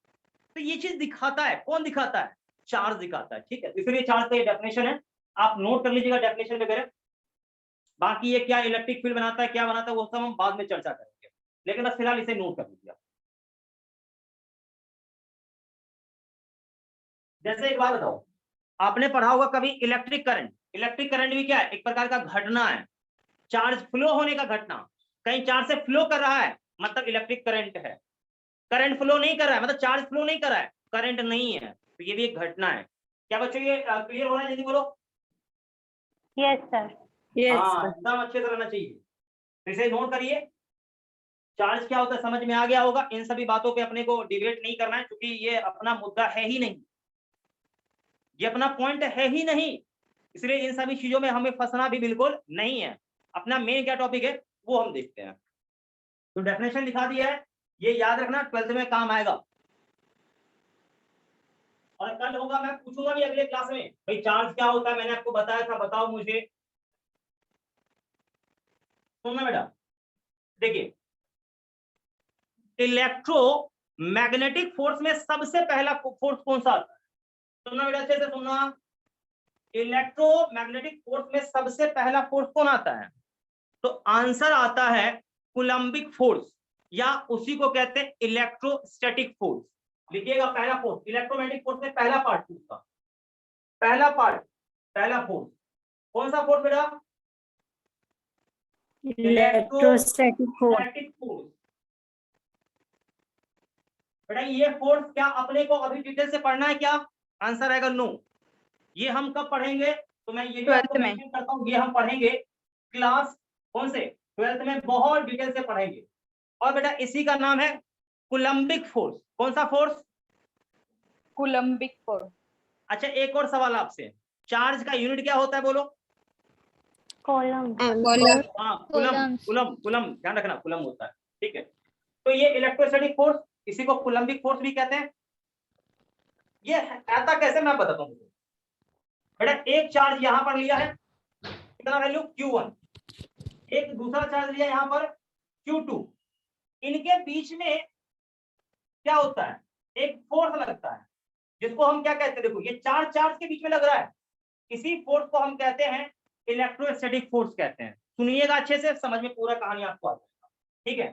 तो ये चीज दिखाता है, कौन दिखाता है, चार्ज दिखाता है, ठीक है, इसलिए चार्ज का ये डेफिनेशन है, आप नोट कर लीजिएगा डेफिनेशन वगैरह। बाकी ये क्या इलेक्ट्रिक फील्ड बनाता है, क्या बनाता है, वो सब हम बाद में चर्चा करेंगे, लेकिन बस फिलहाल इसे नोट कर लीजिए। जैसे एक बात बताओ, आपने पढ़ा होगा कभी इलेक्ट्रिक करंट भी क्या है, एक प्रकार का घटना है, चार्ज फ्लो होने का घटना, कहीं चार्ज से फ्लो कर रहा है मतलब इलेक्ट्रिक करंट है, करंट फ्लो नहीं कर रहा है मतलब चार्ज फ्लो नहीं कर रहा है, करंट नहीं है, तो ये भी एक घटना है। क्या बच्चों ये क्लियर हो रहा है, जल्दी बोलो। Yes sir. हाँ, एकदम अच्छे से रहना चाहिए, तो इसे नोट करिए, चार्ज क्या होता है समझ में आ गया होगा। इन सभी बातों पे अपने को डिबेट नहीं करना है क्योंकि ये अपना मुद्दा है ही नहीं, ये अपना पॉइंट है ही नहीं, इसलिए इन सभी चीजों में हमें फंसना भी बिल्कुल नहीं है। अपना मेन क्या टॉपिक है वो हम देखते हैं। तो डेफिनेशन दिखा दिया है, ये याद रखना 12th में काम आएगा, और कल होगा, मैं पूछूंगा भी अगले क्लास में, भाई चार्ज क्या होता है, मैंने आपको बताया था, बताओ मुझे। सुनना बेटा, देखिए इलेक्ट्रोमैग्नेटिक फोर्स में सबसे पहला फोर्स कौन सा आता है, सुनना बेटा अच्छे से सुनना, इलेक्ट्रोमैग्नेटिक फोर्स में सबसे पहला फोर्स कौन आता है, तो आंसर आता है कूलम्बिक फोर्स, या उसी को कहते हैं इलेक्ट्रोस्टैटिक फोर्स। लिखिएगा पहला फोर्स, इलेक्ट्रोमैग्नेटिक फोर्स में पहला पार्ट उसका, पहला फोर्स कौन सा फोर्स बेटा, इलेक्ट्रोस्टैटिक फोर्स। बेटा ये फोर्स क्या अपने को अभी डिटेल से पढ़ना है क्या, आंसर आएगा नो। ये हम कब पढ़ेंगे, तो मैं ये भी आपको मेंशन करता हूँ, ये हम पढ़ेंगे क्लास कौन से, 12th में बहुत डिटेल से पढ़ेंगे। और बेटा इसी का नाम है कूलम्बिक फोर्स। कौन सा फोर्स, कूलम्बिक फोर्स। अच्छा एक और सवाल आपसे, चार्ज का यूनिट क्या होता है बोलो, कॉलम। हाँ कूलम, ध्यान रखना कूलम होता है, ठीक है। तो ये इलेक्ट्रोस्टैटिक फोर्स, इसी को कूलम्बिक फोर्स भी कहते हैं। ये आता कैसे मैं बताता हूँ बेटा, एक चार्ज यहाँ पर लिया है, कितना वैल्यू Q1, एक दूसरा चार्ज लिया यहाँ पर Q2, इनके बीच में क्या होता है, एक फोर्स लगता है जिसको हम क्या कहते हैं, देखो ये चार्ज के बीच में लग रहा है, इसी फोर्स को हम कहते हैं इलेक्ट्रोस्टैटिक फोर्स कहते हैं। सुनिएगा अच्छे से, समझ में पूरा कहानी आपको आ जाएगा। ठीक है।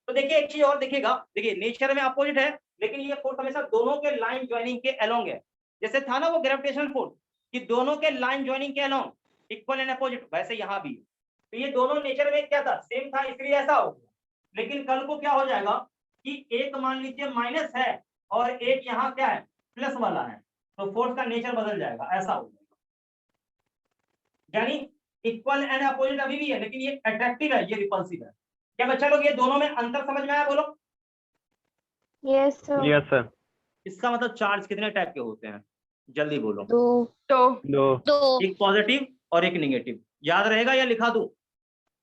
तो देखिए एक चीज और देखिएगा, देखिए नेचर में अपोजिट है, लेकिन ये फोर्स हमेशा दोनों के लाइन ज्वाइनिंग के अलोंग है। जैसे था ना वो ग्रेविटेशनल फोर्स कि दोनों के लाइन ज्वाइनिंग के अलोंग इक्वल एंड अपोजिट, वैसे यहाँ भी। तो ये दोनों नेचर में क्या था, सेम था, इसलिए ऐसा हो गया। लेकिन कल को क्या हो जाएगा कि एक मान लीजिए माइनस है और एक यहाँ क्या है प्लस वाला है, तो फोर्स का नेचर बदल जाएगा, ऐसा हो जाएगा। यानी इक्वल एंड अपोजिट अभी भी है, लेकिन ये अट्रैक्टिव है, ये रिपल्सिव है। क्या बच्चा लोग ये दोनों में अंतर समझ में आया, बोलो। Yes sir. Yes sir. इसका मतलब चार्ज कितने टाइप के होते हैं, जल्दी बोलो। दो। दो। एक पॉजिटिव और एक नेगेटिव, याद रहेगा या लिखा दूं?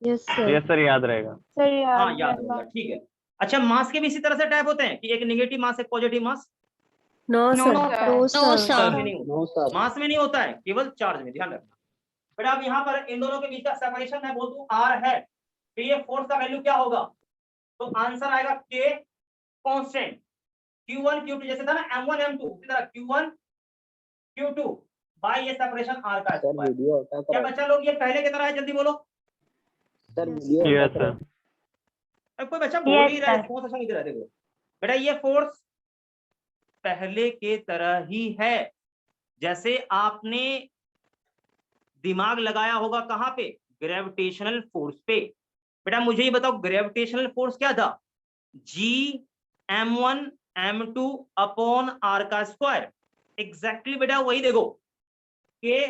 Yes sir. यस सर, याद रहेगा। सर हाँ याद रहेगा, ठीक है। अच्छा, मास के भी इसी तरह से टाइप होते हैं कि एक नेगेटिव मास एक positive mass? No no sir. No mass sir. में नहीं होता, मास में नहीं होता है, केवल चार्ज में, ध्यान रखना। बट अब यहाँ पर इन दोनों के बीच का सेपरेशन मैं बोल दूं आर है, तो ये फोर्स का वैल्यू क्या होगा? तो आंसर आएगा के कांस्टेंट Q1 Q2, जैसे था ना M1 M2, इसी तरह Q1 Q2 बाय ये सेपरेशन R का स्क्वायर। क्या बच्चा लोग ये पहले की तरह है, जल्दी बोलो। Yes sir. अब कोई बच्चा बोल ही रहा है, रिस्पॉन्स अच्छा नहीं दे रहा है, देखो बेटा ये फोर्स पहले के तरह ही है, जैसे आपने दिमाग लगाया होगा कहां पे, ग्रेविटेशनल फोर्स पे। बेटा मुझे ये बताओ ग्रेविटेशनल फोर्स क्या था, G(m1 m2 अपॉन R का स्क्वायर। एग्जैक्टली बेटा वही देखो, के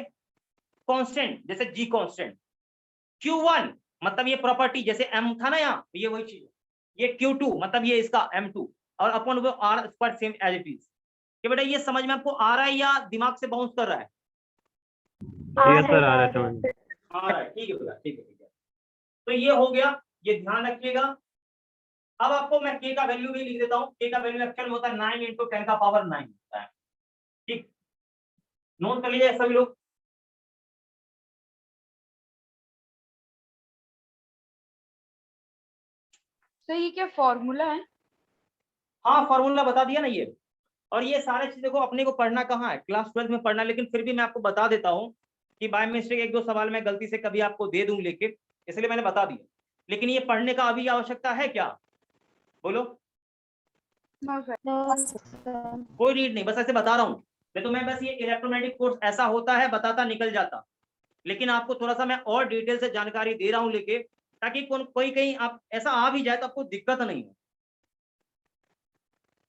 कांस्टेंट जैसे G कांस्टेंट, Q1 मतलब ये प्रॉपर्टी जैसे M था ना यहाँ, ये वही चीज, ये Q2 मतलब ये इसका M2 और अपॉन वो R square same as it is. कि बेटा ये समझ में आपको आ रहा है या दिमाग से बाउंस कर रहा है? यस सर, आ रहा है समझ। आ रहा है, ठीक है बेटा, ठीक है ठीक है। तो ये हो गया, ये ध्यान रखिएगा। अब आपको मैं के का वैल्यू भी लिख देता हूँ। के का वैल्यू एक्चुअल में होता है 9 × 10⁻9 होता है, ठीक, नोट कर लीजिए सभी लोग। तो ये क्या फॉर्मूला है? हाँ फॉर्मूला बता दिया ना ये। और ये सारे चीज देखो अपने को पढ़ना कहाँ है, क्लास 12 में पढ़ना, लेकिन फिर भी मैं आपको बता देता हूँ कि बाय मिस्टेक एक दो सवाल मैं गलती से कभी आपको दे दूं लेके, इसलिए मैंने बता दिया। लेकिन ये पढ़ने का अभी आवश्यकता है क्या, बोलो? No sir. कोई नीड नहीं, बस ऐसे बता रहा हूँ। तो मैं बस ये इलेक्ट्रोमैग्नेटिक फोर्स ऐसा होता है बताता निकल जाता, लेकिन आपको थोड़ा सा मैं और डिटेल से जानकारी दे रहा हूँ लेके, ताकि कोई कहीं आप ऐसा आ भी जाए तो आपको दिक्कत नहीं हो।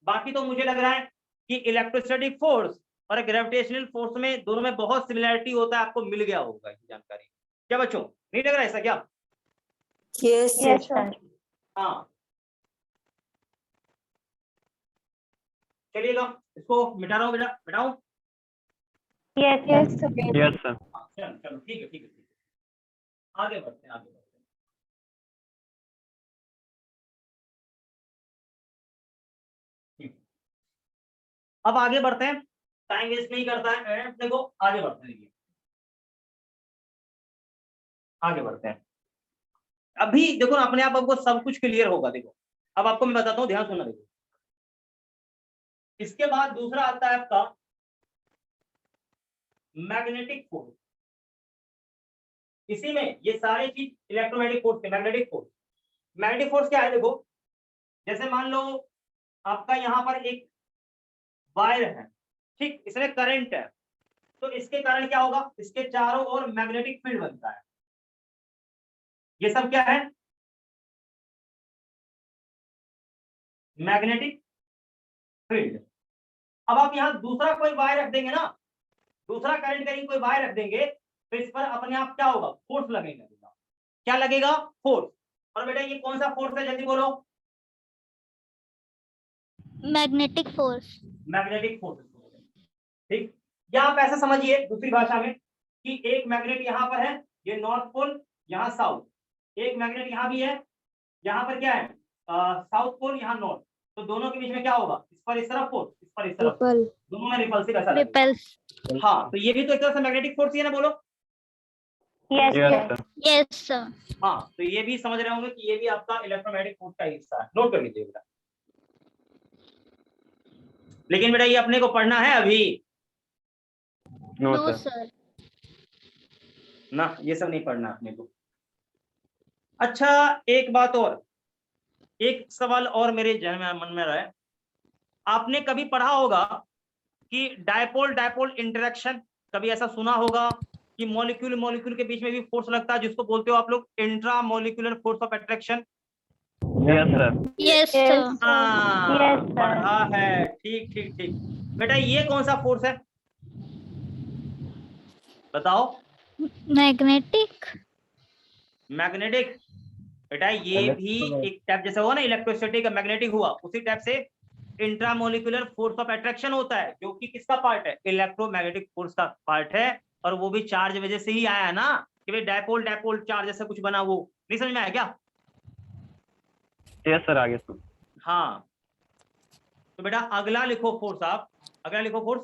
बाकी तो मुझे लग रहा है कि इलेक्ट्रोस्टैटिक फोर्स और ग्रेविटेशनल फोर्स में दोनों में बहुत सिमिलरिटी होता है, आपको मिल गया होगा ये जानकारी। क्या बच्चों, नहीं लग रहा है ऐसा क्या? Yes sir. हाँ चलिएगा, इसको मिटा रहा हूँ बेटा, मिटाऊं? Yes sir. Yes sir. हाँ चलो चलो, ठीक है ठीक है ठीक है, आगे बढ़ते हैं आगे बढ़ते हैं। अब आगे बढ़ते हैं, टाइम वेस्ट नहीं करता है, देखो आगे बढ़ते हैं, आगे बढ़ते हैं। अभी देखो अपने आप आपको सब कुछ क्लियर होगा। देखो अब आपको मैं बताता हूँ, ध्यान सुनना। देखो इसके बाद दूसरा आता है आपका मैग्नेटिक फोर्स। इसी में ये सारे चीज इलेक्ट्रोमैग्नेटिक फोर्स के, मैग्नेटिक फोर्स। मैग्नेटिक फोर्स क्या है, देखो जैसे मान लो आपका यहाँ पर एक वायर है, ठीक, इसमें करंट है, तो इसके कारण क्या होगा, इसके चारों ओर मैग्नेटिक फील्ड बनता है। ये सब क्या है, मैग्नेटिक फील्ड। अब आप यहाँ दूसरा कोई वायर रख देंगे ना, दूसरा करंट करेंगे, कोई वायर रख देंगे, तो इस पर अपने आप क्या होगा, फोर्स लगेगा। क्या लगेगा, फोर्स। और बेटा ये कौन सा फोर्स है, जल्दी बोलो? Magnetic force. मैग्नेटिक फोर्स, ठीक। या आप ऐसा समझिए दूसरी भाषा में कि एक मैग्नेट यहाँ पर है, ये नॉर्थ पोल, यहाँ साउथ, एक मैग्नेट यहाँ भी है, यहाँ पर क्या है, साउथ पोल, यहाँ नॉर्थ, तो दोनों के बीच में क्या होगा, इस पर इस तरफ फोर्स, इस पर इस तरफ, दोनों में रिपल्सिव ऐसा लगेगा। हाँ तो ये भी तो एक तरह से मैग्नेटिक फोर्स ही है ना, बोलो? Yes sir. Yes sir. हाँ तो ये भी समझ रहे होंगे कि ये भी आपका इलेक्ट्रोमैग्नेटिक फोर्स का हिस्सा है, नोट कर लीजिए बेटा। लेकिन बेटा ये अपने को पढ़ना है अभी नो सर। ना, ये सब नहीं पढ़ना अपने को। अच्छा एक बात और, एक सवाल और मेरे मन में रहा है, आपने कभी पढ़ा होगा कि डायपोल डायपोल इंटरेक्शन, कभी ऐसा सुना होगा कि मॉलिक्यूल मॉलिक्यूल के बीच में भी फोर्स लगता है, जिसको बोलते हो आप लोग intra molecular force of attraction? Yes sir. Yes sir. पढ़ा है, ठीक ठीक ठीक। बेटा ये कौन सा फोर्स है बताओ? मैग्नेटिक। मैग्नेटिक। बेटा ये भी एक टाइप जैसे हुआ ना इलेक्ट्रोस्टैटिक मैग्नेटिक हुआ, उसी टाइप से इंट्रामोलिकुलर फोर्स ऑफ अट्रैक्शन होता है, जो कि किसका पार्ट है? इलेक्ट्रोमैग्नेटिक फोर्स का पार्ट है, और वो भी चार्ज वजह से ही आया है ना, कि भाई डायपोल डायपोल चार्ज जैसा कुछ बना, वो नहीं समझ में आया क्या? यस सर, आगे सर। हाँ, तो बेटा अगला लिखो फोर्स, आप अगला लिखो फोर्स।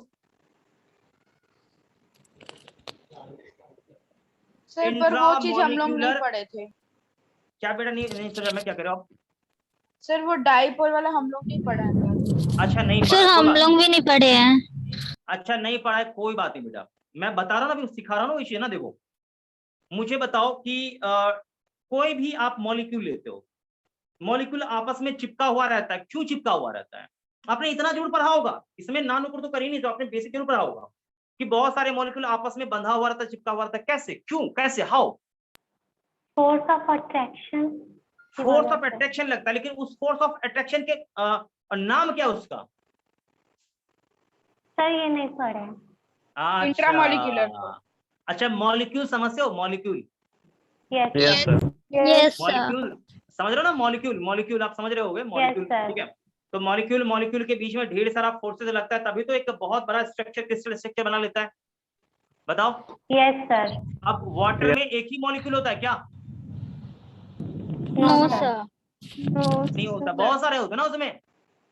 सर पर वो चीज हम लोग नहीं पढ़े थे। क्या बेटा? नहीं सर, मैं क्या कह रहा हूँ? सर वो डाइपोल वाला हम लोग नहीं पढ़ा है। अच्छा नहीं सर पढ़ा, हम लोग भी नहीं पढ़े हैं। अच्छा नहीं पढ़ा है, कोई बात नहीं बेटा, मैं बता रहा हूँ ना, अभी सिखा रहा हूँ ना, ना देखो, मुझे बताओ कि कोई भी आप मॉलिक्यूल लेते हो, मॉलिक्यूल आपस में चिपका हुआ रहता है, क्यों चिपका हुआ रहता है? आपने इतना जरूर पढ़ा होगा, इसमें ना नुकुर तो कर ही नहीं, तो आपने बेसिक जरूर पढ़ा होगा कि बहुत सारे मॉलिक्यूल आपस में बंधा हुआ रहता है, चिपका हुआ रहता है, कैसे, क्यों, कैसे, how? Force of attraction. Force of attraction लगता है, लेकिन उस फोर्स ऑफ अट्रैक्शन के नाम क्या है उसका? सर ये नहीं पढ़े। इंट्रामॉलिक्यूलर। अच्छा मॉलिक्यूल समझते हो? Molecule, yes sir. Yes sir. Molecule समझ रहे हो ना? मॉलिक्यूल मॉलिक्यूल आप समझ रहे होगे, मॉलिक्यूल, ठीक है। तो मॉलिक्यूल मॉलिक्यूल के बीच में ढेर सारा फोर्सेस लगता है, तभी तो एक बहुत बड़ा स्ट्रक्चर, क्रिस्टल स्ट्रक्चर बना लेता है। बताओ। Yes sir. अब वाटर में एक ही मॉलिक्यूल होता है क्या? No sir. नहीं होता, बहुत सारे होते हैं ना उसमें,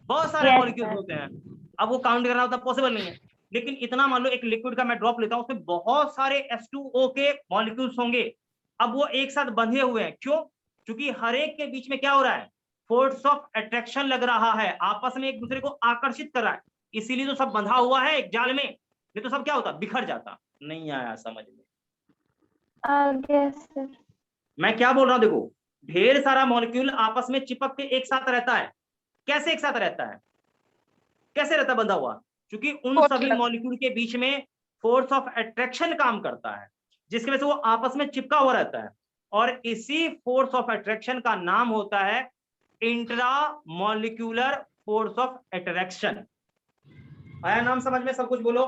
बहुत सारे मॉलिक्यूल्स होते हैं, अब वो काउंट करना होता पॉसिबल नहीं है। लेकिन इतना मान लो, एक लिक्विड का मैं ड्रॉप लेता हूँ, उसमें बहुत सारे H2O के मॉलिक्यूल्स होंगे, अब वो एक साथ बंधे हुए हैं, क्यों? क्योंकि हर एक के बीच में क्या हो रहा है? फोर्स ऑफ अट्रैक्शन लग रहा है, आपस में एक दूसरे को आकर्षित कर रहा है, इसीलिए तो सब बंधा हुआ है एक जाल में, नहीं तो सब क्या होता? बिखर जाता। नहीं आया समझ में? आगे सर। मैं क्या बोल रहा हूं, देखो, ढेर सारा मॉलिक्यूल आपस में चिपक के एक साथ रहता है, कैसे एक साथ रहता है? कैसे रहता बंधा हुआ? क्योंकि उन सभी मॉलिक्यूल के बीच में फोर्स ऑफ अट्रैक्शन काम करता है, जिसकी वजह से वो आपस में चिपका हुआ रहता है, और इसी फोर्स ऑफ अट्रैक्शन का नाम होता है intra molecular force of attraction. आया नाम समझ में? सब कुछ बोलो।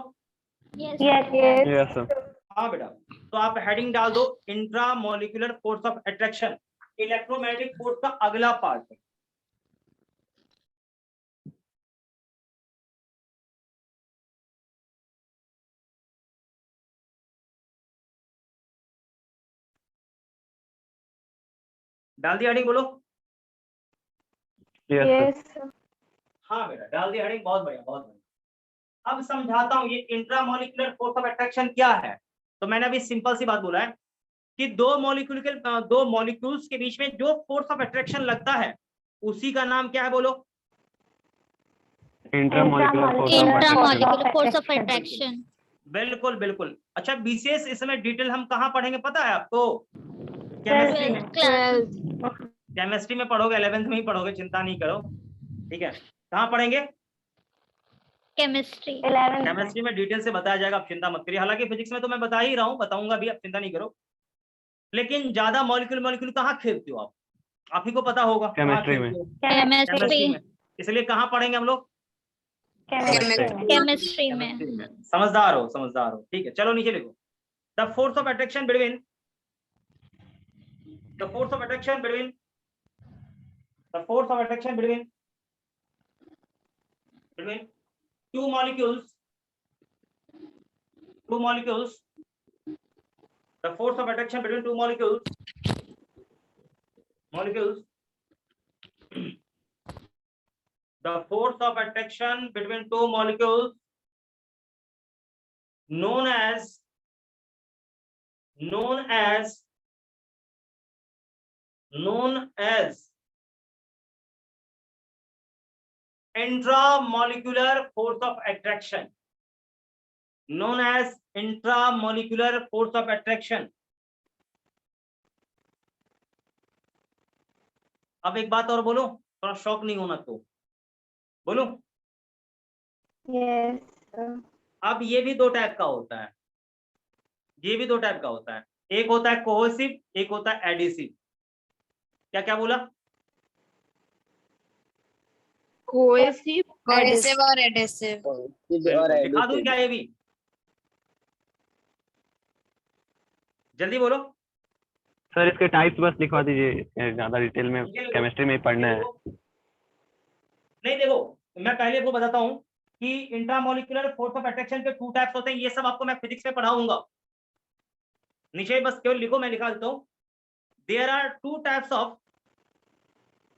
Yes sir. हाँ बेटा, तो आप हेडिंग डाल दो intra molecular force of attraction, electromagnetic force का अगला पार्ट है। डाल दिया हेडिंग? बोलो। Yes sir. हाँ बेटा डाल दिया हेडिंग, बहुत बढ़िया बहुत बढ़िया। अब समझाता हूं ये इंट्रामॉलिक्यूलर फोर्स ऑफ अट्रैक्शन क्या है। तो मैंने अभी सिंपल सी बात बोला है कि दो मॉलिक्यूल्स के बीच में जो फोर्स ऑफ अट्रैक्शन लगता है, उसी का नाम क्या है? बोलो। Intramolecular force of attraction. बिल्कुल बिल्कुल। अच्छा विशेष इसमें डिटेल हम कहाँ पढ़ेंगे पता है आपको? केमिस्ट्री में। केमिस्ट्री में पढ़ोगे, 11th में ही पढ़ोगे, चिंता नहीं करो, ठीक है। कहाँ पढ़ेंगे? केमिस्ट्री। केमिस्ट्री में डिटेल से बताया जाएगा, आप चिंता मत करिए। हालांकि फिजिक्स में तो मैं बता ही रहा हूँ, बताऊंगा भी, आप चिंता नहीं करो। लेकिन ज्यादा मॉलिक्यूल मॉलिक्यूल कहाँ खेलते हो आप ही को पता होगा। केमिस्ट्री में। केमिस्ट्री में। इसलिए कहाँ पढ़ेंगे हम लोग? केमिस्ट्री में। समझदार हो समझदार हो, ठीक है। चलो नीचे लिखो, the force of attraction between two molecules, the force of attraction between two molecules the force of attraction between two molecules known as intramolecular force of attraction, known as intramolecular force of attraction. अब एक बात और बोलो, थोड़ा shock नहीं होना तो बोलो। यस अब ये भी दो टाइप का होता है, ये भी दो टाइप का होता है, एक होता है कोहेसिव, एक होता है एडिसिव। क्या क्या बोला? कोहेसिव एडेसिव और एडेसिव। दिखा दूं क्या ये भी? जल्दी बोलो। सर इसके टाइप्स बस लिखवा दीजिए, ज्यादा डिटेल में केमिस्ट्री में पढ़ना है। नहीं देखो, मैं पहले वो बताता हूं कि इंट्रामोलिकुलर फोर्स ऑफ अट्रैक्शन के 2 टाइप्स होते हैं, ये सब आपको मैं फिजिक्स में पढ़ाऊंगा। नीचे बस केवल लिखो, मैं लिखा देता हूं। देयर आर 2 टाइप्स ऑफ,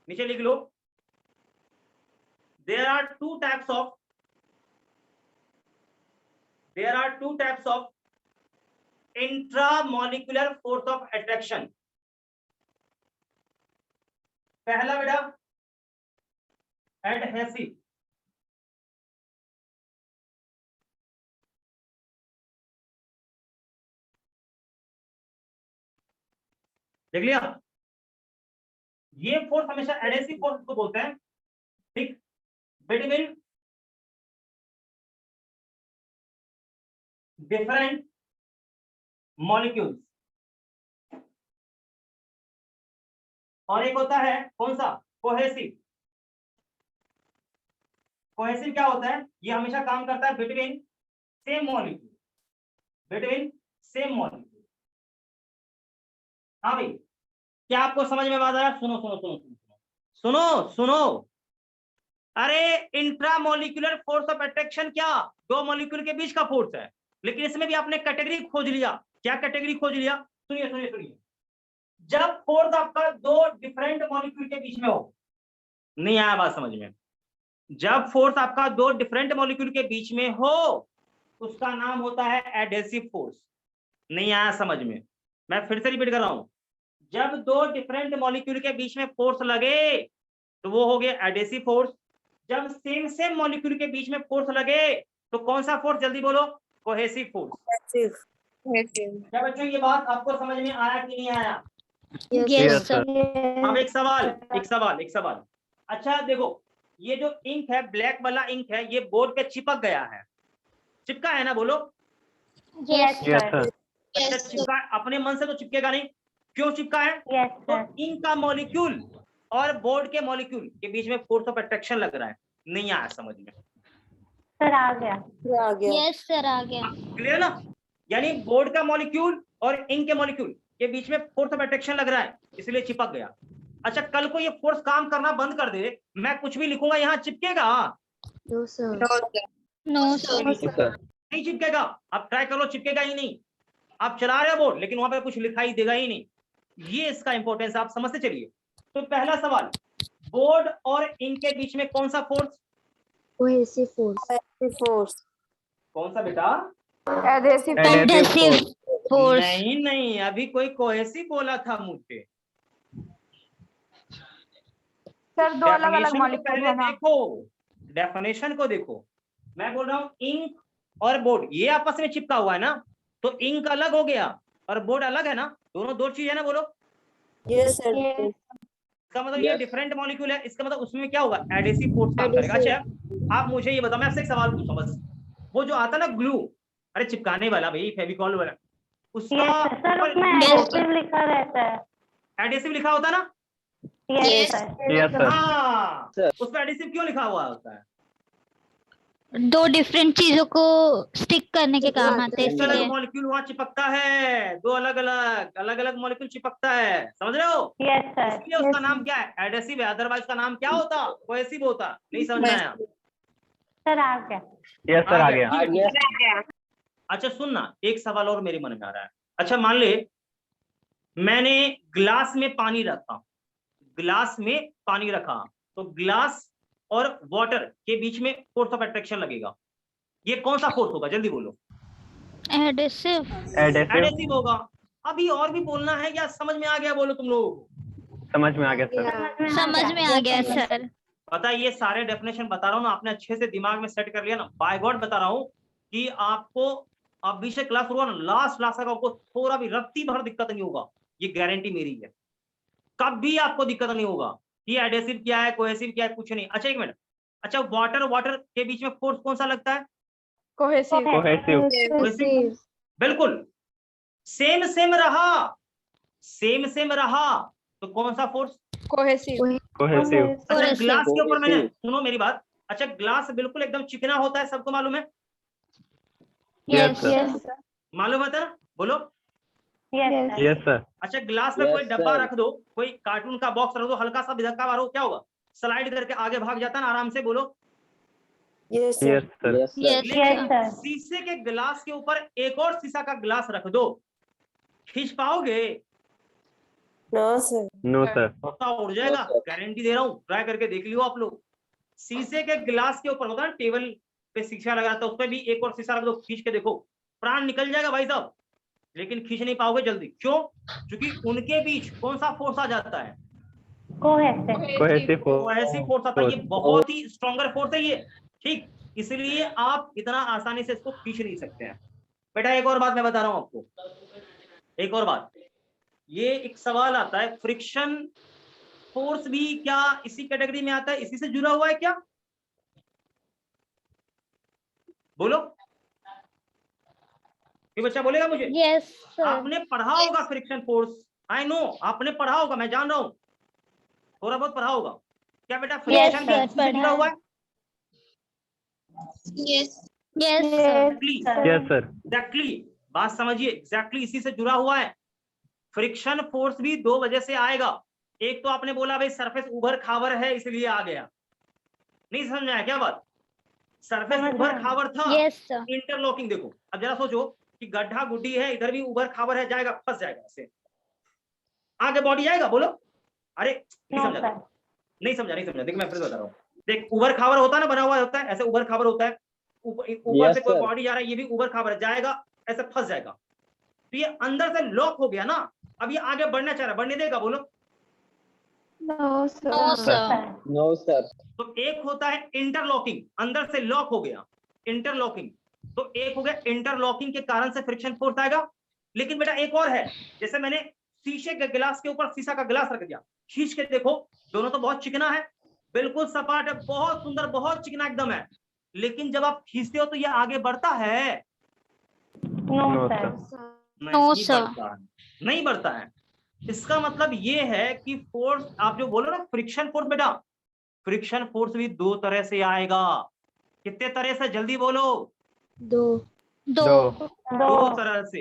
नीचे लिख लो, there are 2 types of, there are 2 types of intramolecular force of attraction. पहला बेटा एडहेसिव, देख लिया? ये फोर्स हमेशा एडहेसिव फोर्स को बोलते हैं, ठीक, बिटवीन डिफरेंट मॉलिक्यूल्स। और एक होता है कौन सा? कोहेसिव। कोहेसिव क्या होता है? ये हमेशा काम करता है between same molecule, between same molecule. हाँ भाई, क्या आपको समझ में बात आया? सुनो सुनो सुनो सुनो सुनो सुनो। अरे इंट्रामोलिकुलर फोर्स ऑफ अट्रैक्शन क्या? 2 मॉलिक्यूल के बीच का फोर्स है, लेकिन इसमें भी आपने कैटेगरी खोज लिया। क्या कैटेगरी खोज लिया? सुनिए सुनिए सुनिए। जब फोर्स आपका 2 डिफरेंट मॉलिक्यूल के बीच में हो, नहीं आया बात समझ में? जब फोर्स आपका 2 डिफरेंट मॉलिक्यूल के बीच में हो, उसका नाम होता है एडहेसिव फोर्स। नहीं आया समझ में? मैं फिर से रिपीट कर रहा हूं। जब 2 डिफरेंट मॉलिक्यूल के बीच में फोर्स लगे तो वो हो गया एडहेसिव फोर्स। जब सेम सेम मॉलिक्यूल के बीच में फोर्स लगे तो कौन सा फोर्स? जल्दी बोलो। Cohesive force. क्या बच्चों ये बात आपको समझ में आया कि नहीं आया? Yes sir. अब एक सवाल। अच्छा देखो, ये जो इंक है, ब्लैक वाला इंक है, ये बोर्ड पे चिपक गया है, चिपका है ना? बोलो। Yes yes sir sir. अच्छा चिपका, अपने मन से तो चिपकेगा नहीं, क्यों चिपका है? यस तो सर इंक का मॉलिक्यूल और बोर्ड के मॉलिक्यूल के बीच में फोर्स ऑफ अट्रैक्शन लग रहा है। नहीं आया समझ में? सर आ गया यस सर आ गया। क्लियर ना? यानी बोर्ड का मॉलिक्यूल और इंक के मॉलिक्यूल के बीच में फोर्स ऑफ अट्रैक्शन लग रहा है, इसलिए चिपक गया। अच्छा कल को ये फोर्स काम करना बंद कर दे, मैं कुछ भी लिखूंगा यहाँ, चिपकेगा? No sir. नहीं चिपकेगा। आप ट्राई कर लो, चिपकेगा ही नहीं। आप चला रहे हो बोर्ड, लेकिन वहां पे कुछ लिखाई देगा ही नहीं। ये इसका इंपॉर्टेंस आप समझते चलिए। तो पहला सवाल, बोर्ड और इंक के बीच में कौन सा फोर्स? Cohesive force. कौन सा बेटा? Adhesive adhesive force. नहीं नहीं, अभी कोई कोहेसिव बोला था मुझे। सर 2 अलग अलग डेफिनेशन को मॉलिक्यूल पहले है ना? देखो, डेफिनेशन को देखो। मैं बोल रहा हूँ इंक और बोर्ड ये आपस में चिपका हुआ है ना, तो इंक अलग हो गया और बोर्ड अलग है ना, दोनों 2 चीज है ना? बोलो। Yes sir. इसका मतलब ये डिफरेंट मॉलिक्यूल है, इसका मतलब उसमें क्या होगा? एडहेसिव फोर्स काम करेगा। अच्छा आप मुझे ये बताओ, मैं आपसे एक सवाल पूछूं बस, वो जो आता ना ग्लू, अरे चिपकाने वाला भाई, फेविकॉल वाला, उसका सर उसमें एडहेसिव लिखा रहता है। एडहेसिव लिखा होता ना? Yes sir yes sir. हाँ, उस पर एडहेसिव क्यों लिखा हुआ होता है? 2 डिफरेंट चीजों को स्टिक करने के काम आते हैं, अलग अलग इसलिए। मॉलिक्यूल वहां चिपकता है, 2 अलग अलग मॉलिक्यूल चिपकता है, समझ रहे हो? यस सर इसलिए उसका नाम क्या है? एडहेसिव है। अदरवाइज का नाम क्या होता? कोहेसिव होता। नहीं समझ में आया? सर आ गया यस सर आ गया। अच्छा सुनना, एक सवाल और मेरे मन में आ रहा है। अच्छा मान ले मैंने ग्लास में पानी रखा, ग्लास में पानी रखा, तो ग्लास और वाटर के बीच में फोर्स ऑफ अट्रैक्शन लगेगा। ये कौन सा फोर्स होगा? जल्दी बोलो। एडहेसिव। एडहेसिव होगा। अभी और भी बोलना है या समझ में आ गया? बोलो तुम लोगों को। समझ में आ गया सर। समझ में आ गया सर। पता है ये सारे डेफिनेशन बता रहा हूँ ना, आपने अच्छे से दिमाग में सेट कर लिया ना। बाय गॉड बता रहा हूँ कि आपको अब बीच से क्लास हुआ ना, लास्ट क्लास तक आपको थोड़ा भी रत्ती भर दिक्कत नहीं होगा, ये गारंटी मेरी है। कभी आपको दिक्कत नहीं होगा। कि एडेसिव क्या है, कोहेसिव क्या है, कुछ नहीं। अच्छा एक मिनट, अच्छा वाटर वाटर के बीच में फोर्स कौन सा लगता है? कोहेसिव। Cohesive. बिल्कुल सेम सेम रहा तो कौन सा फोर्स? कोहेसिव। कोहेसिव। अच्छा ग्लास के ऊपर मैंने, Cohesive. सुनो मेरी बात, अच्छा ग्लास बिल्कुल एकदम चिकना होता है, सबको मालूम है? Yes sir. यस सर, मालूम है ना? बोलो। Yes yes sir. अच्छा ग्लास में Yes, कोई डब्बा sir. रख दो, कोई कार्टून का बॉक्स रख दो, हल्का सा भी धक्का मारो, क्या होगा? स्लाइड करके आगे भाग जाता है ना आराम से। बोलो। Yes, sir. Yes sir. Yes, sir. Yes, लेकिन sir. शीशे के गिलास के ऊपर एक और शीशा का गिलास रख दो, खींच पाओगे? No, sir. No sir. पक्का उड़ जाएगा, No, sir. गारंटी दे रहा हूँ, ट्राई करके देख लियो आप लोग। शीशे के गिलास के ऊपर होता है टेबल पे शीशा लगा था, उस पर भी एक और शीशा रख दो, खींच के देखो, प्राण निकल जाएगा भाई साहब, लेकिन खींच नहीं पाओगे जल्दी। क्यों? क्योंकि उनके बीच कौन सा फोर्स आ जाता है? कोहेसिव कोहेसिव फोर्स आता है। ये बहुत ही स्ट्रॉन्गर फोर्स है ये, ठीक, इसलिए आप इतना आसानी से इसको खींच नहीं सकते हैं। बेटा एक और बात मैं बता रहा हूं आपको, एक और बात, ये एक सवाल आता है, फ्रिक्शन फोर्स भी क्या इसी कैटेगरी में आता है, इसी से जुड़ा हुआ है क्या? बोलो, ये बच्चा बोलेगा मुझे? yes sir. आपने पढ़ा होगा फ्रिक्शन फोर्स, आई नो आपने पढ़ा होगा, मैं जान रहा हूं, थोड़ा बहुत पढ़ा होगा। क्या बेटा फ्रिक्शन sir, भी जुड़ा हुआ है? Yes. Yes sir. Yes sir. Exactly, बात समझिए, एग्जैक्टली इसी से जुड़ा हुआ है। फ्रिक्शन फोर्स भी दो वजह से आएगा। एक तो आपने बोला भाई सरफेस उभर खावर है इसलिए आ गया, नहीं समझ में आया क्या बात? सरफेस उभर खावर था, Yes sir. इंटरलॉकिंग। देखो अब जरा सोचो कि गड्ढा गुड्डी है, इधर भी उभर खावर है, जाएगा, फंस जाएगा, ऐसे आगे बॉडी जाएगा। बोलो। अरे नहीं समझा, नहीं समझा। देख मैं फिर बता रहा हूँ, देख उभर खावर होता है ना, बना हुआ होता है, ऐसे उभर खावर होता है, ऊपर Yes, से कोई sir. बॉडी जा रहा है, ये भी उभर खावर जाएगा, ऐसे फंस जाएगा। तो ये अंदर से लॉक हो गया ना, अब ये आगे बढ़ना चाह रहा है, बढ़ने देगा? बोलो। No sir. No sir. No, sir. तो एक होता है इंटरलॉकिंग, अंदर से लॉक हो गया, इंटरलॉकिंग। तो एक हो गया इंटरलॉकिंग के कारण से फ्रिक्शन फोर्स आएगा। लेकिन बेटा एक और है, जैसे मैंने शीशे के गिलास के ऊपर शीशा का गिलास रख दिया, खींच के देखो, दोनों तो बहुत चिकना है, बिल्कुल सपाट है, बहुत सुंदर, बहुत चिकना एकदम है, लेकिन जब आप खींचते हो तो ये आगे बढ़ता है? No sir. नहीं बढ़ता है, नहीं बढ़ता है। इसका मतलब ये है कि फोर्स, आप जो बोलो ना फ्रिक्शन फोर्स, बेटा फ्रिक्शन फोर्स भी दो तरह से आएगा। कितने तरह से? जल्दी बोलो। दो. दो तरह से।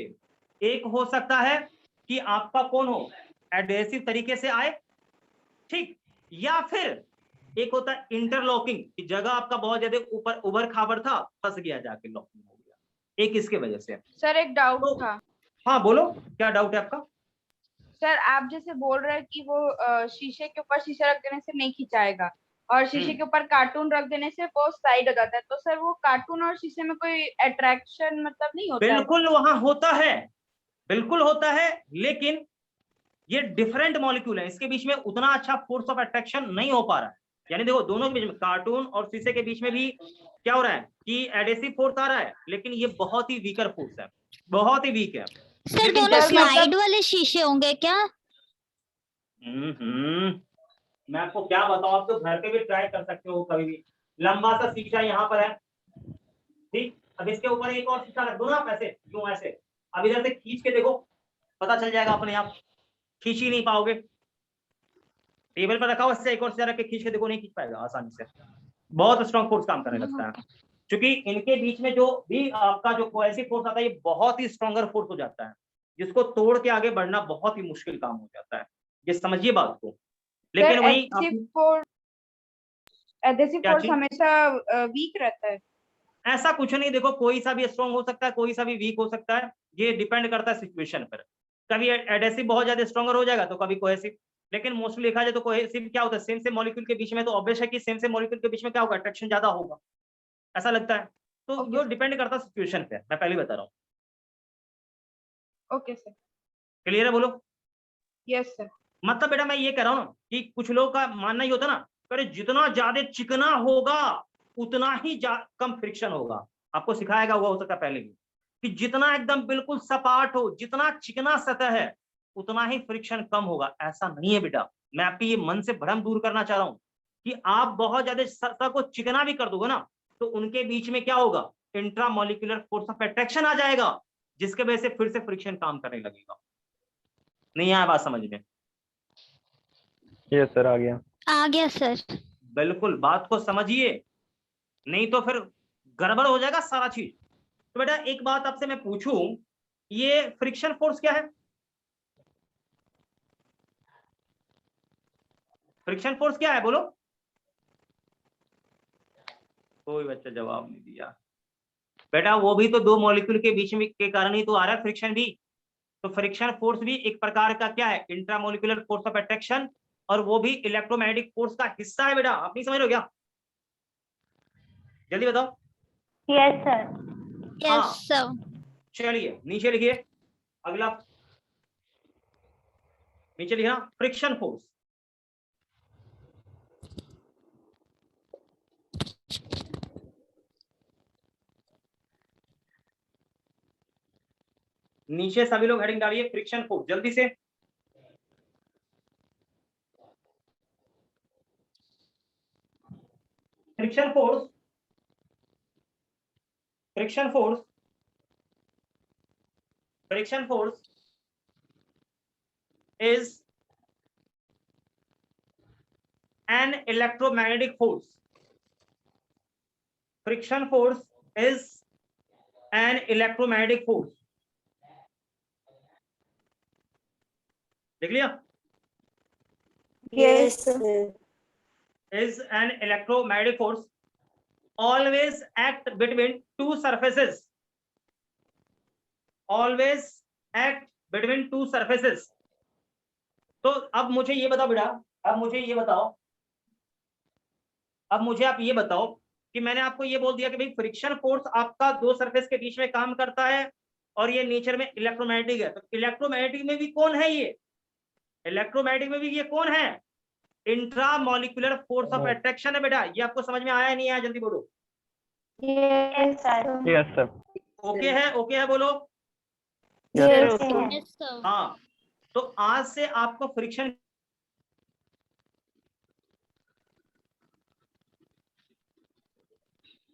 एक हो सकता है कि आपका कौन हो, एडहेसिव तरीके से आए, ठीक, या फिर एक होता है इंटरलॉकिंग, की जगह आपका बहुत ज्यादा ऊपर उभर खाबर था, फंस गया, जाके लॉकिंग हो गया, एक इसके वजह से। सर एक डाउट तो था। हाँ बोलो, क्या डाउट है आपका? सर आप जैसे बोल रहे हैं कि वो शीशे के ऊपर शीशा रख देने से नहीं खिंचाएगा और शीशे के ऊपर कार्टून रख देने से वो साइड हो जाता है, तो सर वो कार्टून और शीशे में कोई अट्रैक्शन मतलब नहीं होता है? बिल्कुल वहां होता है, बिल्कुल होता है, लेकिन ये डिफरेंट मॉलिक्यूल है, इसके बीच में उतना अच्छा फोर्स ऑफ अट्रैक्शन नहीं हो पा रहा है। यानी देखो दोनों के बीच में, कार्टून और शीशे के बीच में भी क्या हो रहा है कि एडेसिव फोर्स आ रहा है, लेकिन ये बहुत ही वीकर फोर्स है, बहुत ही वीक है। सर लेकिन दोनों जैसे मतलब स्लाइड वाले शीशे होंगे क्या? मैं आपको क्या बताऊं, आप तो घर पे भी ट्राई कर सकते हो कभी भी। लंबा सा शीशा यहाँ पर है, ठीक, अब इसके ऊपर एक और शीशा रख दो ना, आप ऐसे क्यों ऐसे, अब इधर से खींच के देखो, पता चल जाएगा अपने आप, खींच ही नहीं पाओगे। टेबल पर रखा हो, इससे एक और शीशा रख के खींच के देखो, नहीं खींच पाएगा आसानी से, बहुत स्ट्रॉन्ग फोर्स काम करने लगता है, क्योंकि इनके बीच में जो भी आपका जो कोहेसिव फोर्स आता है, ये बहुत ही स्ट्रॉन्गर फोर्स हो जाता है, जिसको तोड़ के आगे बढ़ना बहुत ही मुश्किल काम हो जाता है, ये समझिए बात को। लेकिन वही एडेसिव फोर्स हमेशा वीक रहता है? ऐसा कुछ नहीं, देखो कोई सा भी स्ट्रॉन्ग हो सकता है, कोई सा भी वीक हो सकता है, ये डिपेंड करता है सिचुएशन पर। कभी एडेसिव बहुत ज्यादा स्ट्रॉन्गर हो जाएगा तो कभी कोहेसिव, लेकिन मोस्टली देखा जाए तो कोहेसिव क्या होता है, सेम से मॉलिक्यूल के बीच में, तो ऑब्वियस है कि सेम से मॉलिक्यूल के बीच में क्या होगा, अट्रैक्शन ज्यादा होगा, ऐसा लगता है। तो वो डिपेंड करता है सिचुएशन पे, मैं पहले बता रहा हूँ। Okay sir. क्लियर है? बोलो। Yes sir. मतलब बेटा मैं ये कह रहा हूँ ना कि कुछ लोगों का मानना ही होता ना, अरे जितना ज्यादा चिकना होगा उतना ही कम फ्रिक्शन होगा। आपको सिखाएगा हुआ हो सकता है पहले भी, कि जितना एकदम बिल्कुल सपाट हो, जितना चिकना सतह है, उतना ही फ्रिक्शन कम होगा। ऐसा नहीं है बेटा, मैं आपके ये मन से भ्रम दूर करना चाह रहा हूं कि आप बहुत ज्यादा सतह को चिकना भी कर दोगे ना तो उनके बीच में क्या होगा, इंट्रामोलिकुलर फोर्स ऑफ अट्रैक्शन आ जाएगा, जिसके वजह से फिर से फ्रिक्शन काम करने लगेगा। नहीं आया बात समझ में? यस सर, आ गया सर। बिल्कुल बात को समझिए, नहीं तो फिर गड़बड़ हो जाएगा सारा चीज। तो बेटा एक बात आपसे मैं पूछूं, ये फ्रिक्शन फोर्स क्या है? फ्रिक्शन फोर्स क्या है बोलो? कोई बच्चा जवाब नहीं दिया। बेटा वो भी तो दो मॉलिक्यूल के बीच में के कारण ही तो आ रहा है फ्रिक्शन भी। तो फ्रिक्शन फोर्स भी एक प्रकार का क्या है, इंट्रामोलिकुलर फोर्स ऑफ अट्रैक्शन, और वो भी इलेक्ट्रोमैग्नेटिक फोर्स का हिस्सा है। बेटा आप नहीं समझ रहे हो क्या? जल्दी बताओ। Yes sir. Yes sir. चलिए नीचे लिखिए, अगला नीचे लिखना फ्रिक्शन फोर्स। नीचे सभी लोग हेडिंग डालिए फ्रिक्शन फोर्स जल्दी से। Friction force, friction force, friction force is an electromagnetic force. Friction force is an electromagnetic force. देख लिया? Yes, sir. Is an electromagnetic force, always act between two surfaces. Always act between two surfaces. तो अब मुझे ये बताओ बेटा, अब मुझे ये बताओ, अब मुझे आप ये बताओ कि मैंने आपको ये बोल दिया कि भाई फ्रिक्शन फोर्स आपका दो सरफेस के बीच में काम करता है और ये नेचर में इलेक्ट्रोमैग्नेटिक है। तो इलेक्ट्रोमैग्नेटिक में भी कौन है ये? इलेक्ट्रोमैग्नेटिक में भी ये कौन है? इंट्रामोलिकुलर फोर्स ऑफ अट्रैक्शन है बेटा। ये आपको समझ में आया है नहीं आया? जल्दी बोलो। Yes sir. Yes sir. Okay है? ओके है बोलो। Yes, yes sir. सर। हाँ, तो आज से आपको फ्रिक्शन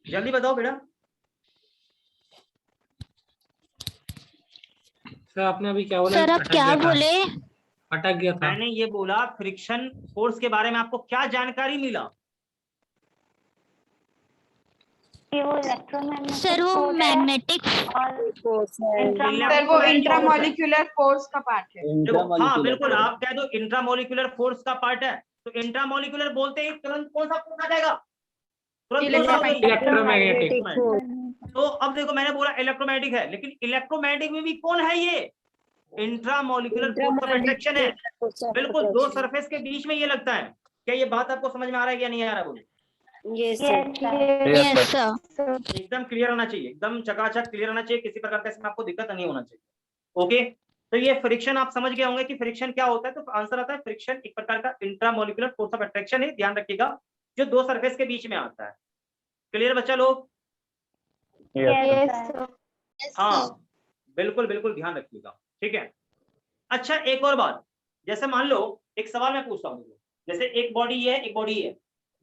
जल्दी बताओ बेटा। सर आपने अभी क्या बोला? सर आप क्या बोले? अटक गया था। मैंने ये बोला फ्रिक्शन फोर्स के बारे में आपको क्या जानकारी मिला? कि वो इलेक्ट्रोमैग्नेटिक सर वो मैग्नेटिक सर वो इंट्रामोलिकुलर फोर्स का पार्ट है। देखो हाँ बिल्कुल, आप कह दो इंट्रामोलिकुलर फोर्स का पार्ट है, तो इंट्रामोलिकुलर बोलते ही तुरंत कौन सा फोर्स आ जाएगा? तुरंत कौन सा आ जाएगा? इलेक्ट्रोमैग्नेटिक। तो अब देखो मैंने बोला इलेक्ट्रोमैग्नेटिक है, लेकिन इलेक्ट्रोमैग्नेटिक में भी कौन है? ये इंट्रामोलिकुलर फोर्स ऑफ अट्रैक्शन है। बिल्कुल दो सरफेस के बीच में ये लगता है। क्या ये बात आपको समझ में आ रहा है या नहीं आ रहा? बोलो। Yes, sir. Yes sir. एकदम क्लियर होना चाहिए, एकदम चकाचक क्लियर होना चाहिए, किसी प्रकार का इसमें आपको दिक्कत नहीं होना चाहिए। ओके, तो ये फ्रिक्शन आप समझ गए होंगे कि फ्रिक्शन क्या होता है। तो आंसर आता है फ्रिक्शन एक प्रकार का इंट्रामोलिकुलर फोर्स ऑफ अट्रैक्शन है, ध्यान रखिएगा, जो दो सरफेस के बीच में आता है। क्लियर बच्चा लोग? हाँ बिल्कुल बिल्कुल ध्यान रखिएगा, ठीक है। अच्छा एक और बात, जैसे मान लो एक सवाल मैं पूछता हूँ, जैसे एक बॉडी है एक बॉडी है,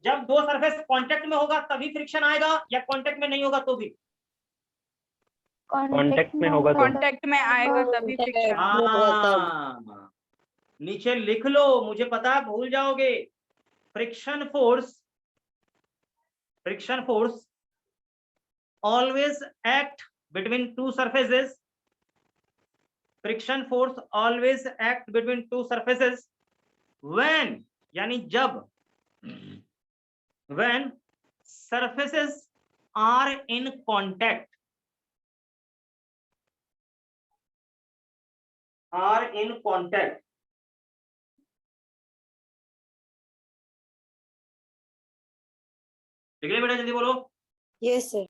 जब दो सरफेस कांटेक्ट में होगा तभी फ्रिक्शन आएगा या कांटेक्ट में नहीं होगा तो भी? कांटेक्ट में होगा तो। कांटेक्ट में आएगा तभी फ्रिक्शन। हाँ नीचे लिख लो, मुझे पता है भूल जाओगे। Friction force always act between two surfaces. Friction force always act between two surfaces when, यानी जब, when surfaces are in contact, are in contact. ठीक है बेटा, जल्दी बोलो। Yes, sir.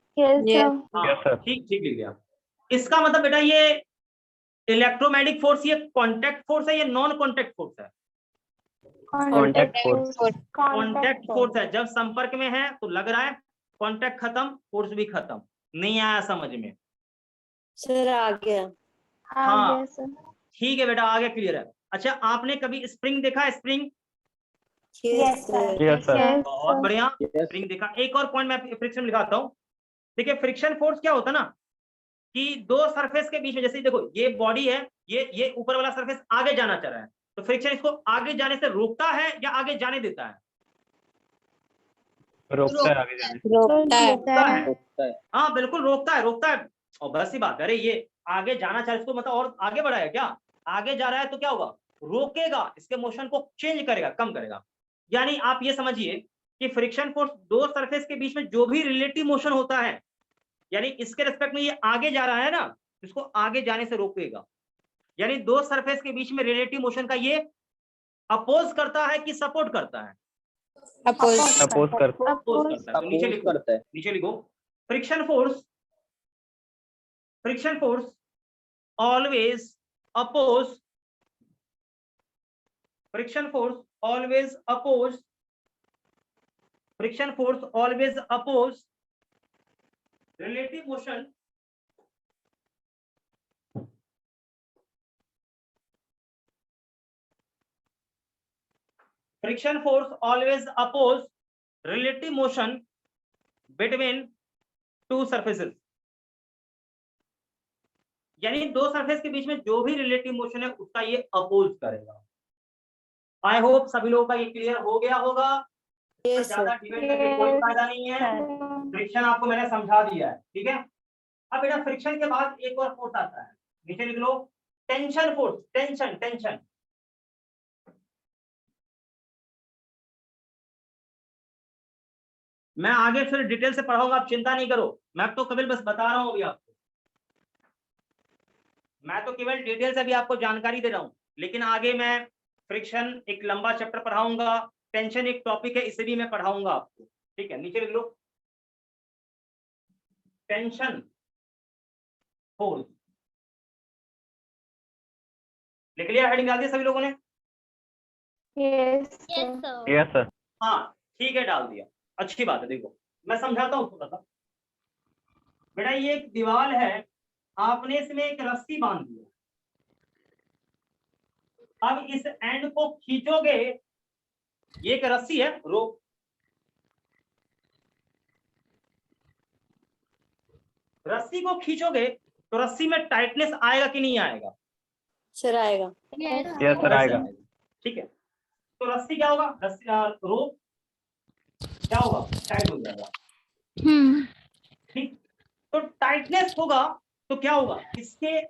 हाँ ठीक ठीक लिख लिया। इसका मतलब बेटा ये इलेक्ट्रोमैग्नेटिक फोर्स ये कांटेक्ट फोर्स है या नॉन कांटेक्ट फोर्स है? Contact force. कांटेक्ट फोर्स है, जब संपर्क में है तो लग रहा है, कांटेक्ट खत्म फोर्स भी खत्म। नहीं आया समझ में? Sir, आ गया। हाँ ठीक है बेटा, आगे क्लियर है। अच्छा आपने कभी स्प्रिंग देखा है? Spring Yes, sir. Yes, sir. बहुत बढ़िया, स्प्रिंग देखा। एक और पॉइंट मैं फ्रिक्शन में लिखाता हूँ। देखिए फ्रिक्शन फोर्स क्या होता है ना कि दो सरफेस के बीच में, जैसे देखो ये बॉडी है, ये ऊपर वाला सरफेस आगे जाना चाह रहा है, तो फ्रिक्शन इसको आगे जाने से रोकता है या आगे जाने देता है? रोकता है आगे जाने से। रोकता है। रोकता है। हाँ बिल्कुल रोकता है, रोकता है। और बस ही बात, अरे ये आगे जाना चाह, इसको मतलब और आगे बढ़ा है क्या? आगे जा रहा है तो क्या होगा? रोकेगा, इसके मोशन को चेंज करेगा, कम करेगा। यानी आप ये समझिए कि फ्रिक्शन फोर्स दो सरफेस के बीच में जो भी रिलेटिव मोशन होता है, यानी इसके रिस्पेक्ट में ये आगे जा रहा है ना, इसको आगे जाने से रोकेगा। यानी दो सरफेस के बीच में रिलेटिव मोशन का ये अपोज करता है कि सपोर्ट करता है? अपोज अपोज करता है। अपोज करता है। नीचे लिखो, नीचे लिखो, friction force always oppose, friction force always oppose, friction force always oppose relative motion friction force always oppose relative motion between two surfaces। यानी दो सरफेस के बीच में जो भी रिलेटिव मोशन है उसका ये अपोज करेगा। आई होप सभी लोगों का ये क्लियर हो गया होगा। ज्यादा डिबेट करके कोई फायदा नहीं है, फ्रिक्शन आपको मैंने समझा दिया है, ठीक है। अब बेटा फ्रिक्शन के बाद एक और फोर्स आता है, नीचे लिख लो, टेंशन फोर्स। टेंशन मैं आगे फिर डिटेल से पढ़ाऊंगा, आप चिंता नहीं करो, मैं तो केवल बस बता रहा हूं अभी आपको, मैं तो केवल डिटेल से अभी आपको जानकारी दे रहा हूं, लेकिन आगे मैं फ्रिक्शन एक लंबा चैप्टर पढ़ाऊंगा, टेंशन एक टॉपिक है, इसे भी मैं पढ़ाऊंगा आपको, ठीक है। नीचे लिख लो, टेंशन फोर्स। लिख लिया? हेडिंग डाल दी सभी लोगों ने? Yes yes sir. हाँ ठीक है, डाल दिया, अच्छी बात है। देखो मैं समझाता हूँ थोड़ा सा। बेटा ये एक दीवार है, आपने इसमें एक रस्सी बांध दी, अब इस एंड को खींचोगे, ये एक रस्सी है, रोप, रस्सी को खींचोगे तो रस्सी में टाइटनेस आएगा कि नहीं आएगा? सर आएगा। यस सर आएगा। ठीक है, तो रस्सी क्या होगा? रस्सी रोप क्या होगा? टाइट हो जाएगा। ठीक, तो टाइटनेस होगा तो क्या होगा? इसके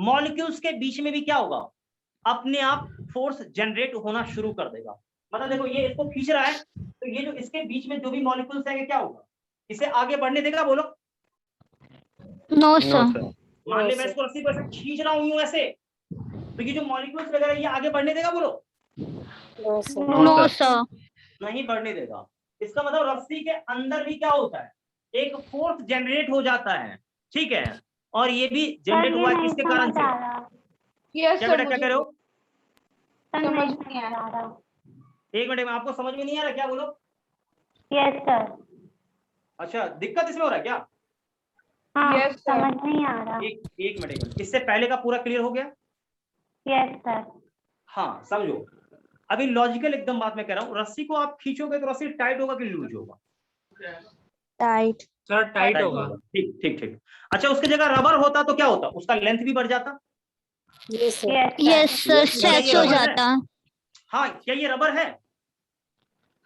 मॉलिक्यूल्स के बीच में भी क्या होगा? अपने आप फोर्स जनरेट होना शुरू कर देगा। मतलब देखो ये इसको खींच रहा है, तो ये जो इसके बीच में जो भी मॉलिक्यूल्स हैं क्या होगा? इसे आगे बढ़ने देगा? बोलो नो सर। मान ले मैं इसको रस्सी को ऐसे खींच रहा हूं ऐसे, तो ये जो मॉलिक्यूल्स वगैरह ये आगे बढ़ने देगा? बोलो नो सर। नहीं बढ़ने देगा। इसका मतलब रस्सी के अंदर भी क्या होता है? एक फोर्स जनरेट हो जाता है, ठीक है। और ये भी जनरेट हुआ किसके कारण से? क्या बेटा क्या कह रहे हो? समझ नहीं आ रहा। एक मिनट में, आपको समझ में नहीं आ रहा क्या? बोलो। Yes sir. अच्छा दिक्कत इसमें हो रहा है क्या? हाँ Yes, sir. समझ नहीं आ रहा। एक मिनट, इससे पहले का पूरा क्लियर हो गया? Yes sir. हाँ समझो, अभी लॉजिकल एकदम बात मैं कह रहा हूँ। रस्सी को आप खींचोगे तो रस्सी टाइट होगा कि लूज होगा? टाइट। सर टाइट होगा। ठीक ठीक ठीक। अच्छा उसकी जगह रबर होता तो क्या होता? उसका लेंथ भी बढ़ जाता? Yes sir. Yes sir, stretch हो जाता। हाँ, क्या ये रबर है?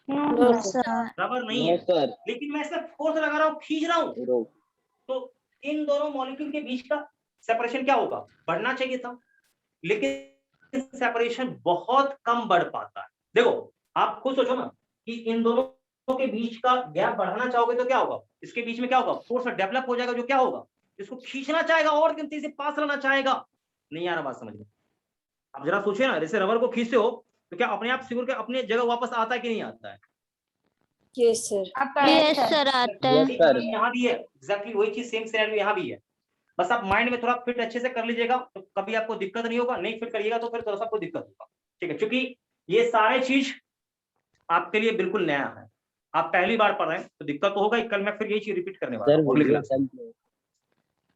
No sir. रबर नहीं है, लेकिन मैं इसमें फोर्स लगा रहा हूँ, खींच रहा हूँ, तो इन दोनों मॉलिक्यूल के बीच का सेपरेशन क्या होगा? बढ़ना चाहिए था, लेकिन सेपरेशन बहुत कम बढ़ पाता है। देखो आप खुद सोचो ना कि इन दोनों के बीच का गैप बढ़ाना चाहोगे तो क्या होगा? इसके बीच में क्या होगा? फोर्स डेवलप हो जाएगा, जो क्या होगा? इसको खींचना चाहेगा और तेजी से पास लाना चाहेगा। नहीं आ रहा बात समझ में? आप जरा सोचिए ना, जैसे रबर को खींचते हो तो क्या अपने आप सिकुड़ के अपने जगह वापस आता है कि नहीं आता है? Yes sir. यस सर, आता है। यहाँ भी है एग्जैक्टली वही चीज, सेम सिनेरियो यहाँ भी है। बस आप माइंड में थोड़ा फिट अच्छे से कर लीजिएगा तो कभी आपको दिक्कत नहीं होगा, नहीं फिट करिएगा तो फिर थोड़ा सा आपको दिक्कत होगा, ठीक है। क्योंकि ये सारे चीज आपके लिए बिल्कुल नया है, आप पहली बार पढ़ रहे हैं तो दिक्कत तो होगा ही। कल मैं फिर यही चीज रिपीट करने वाला हूँ।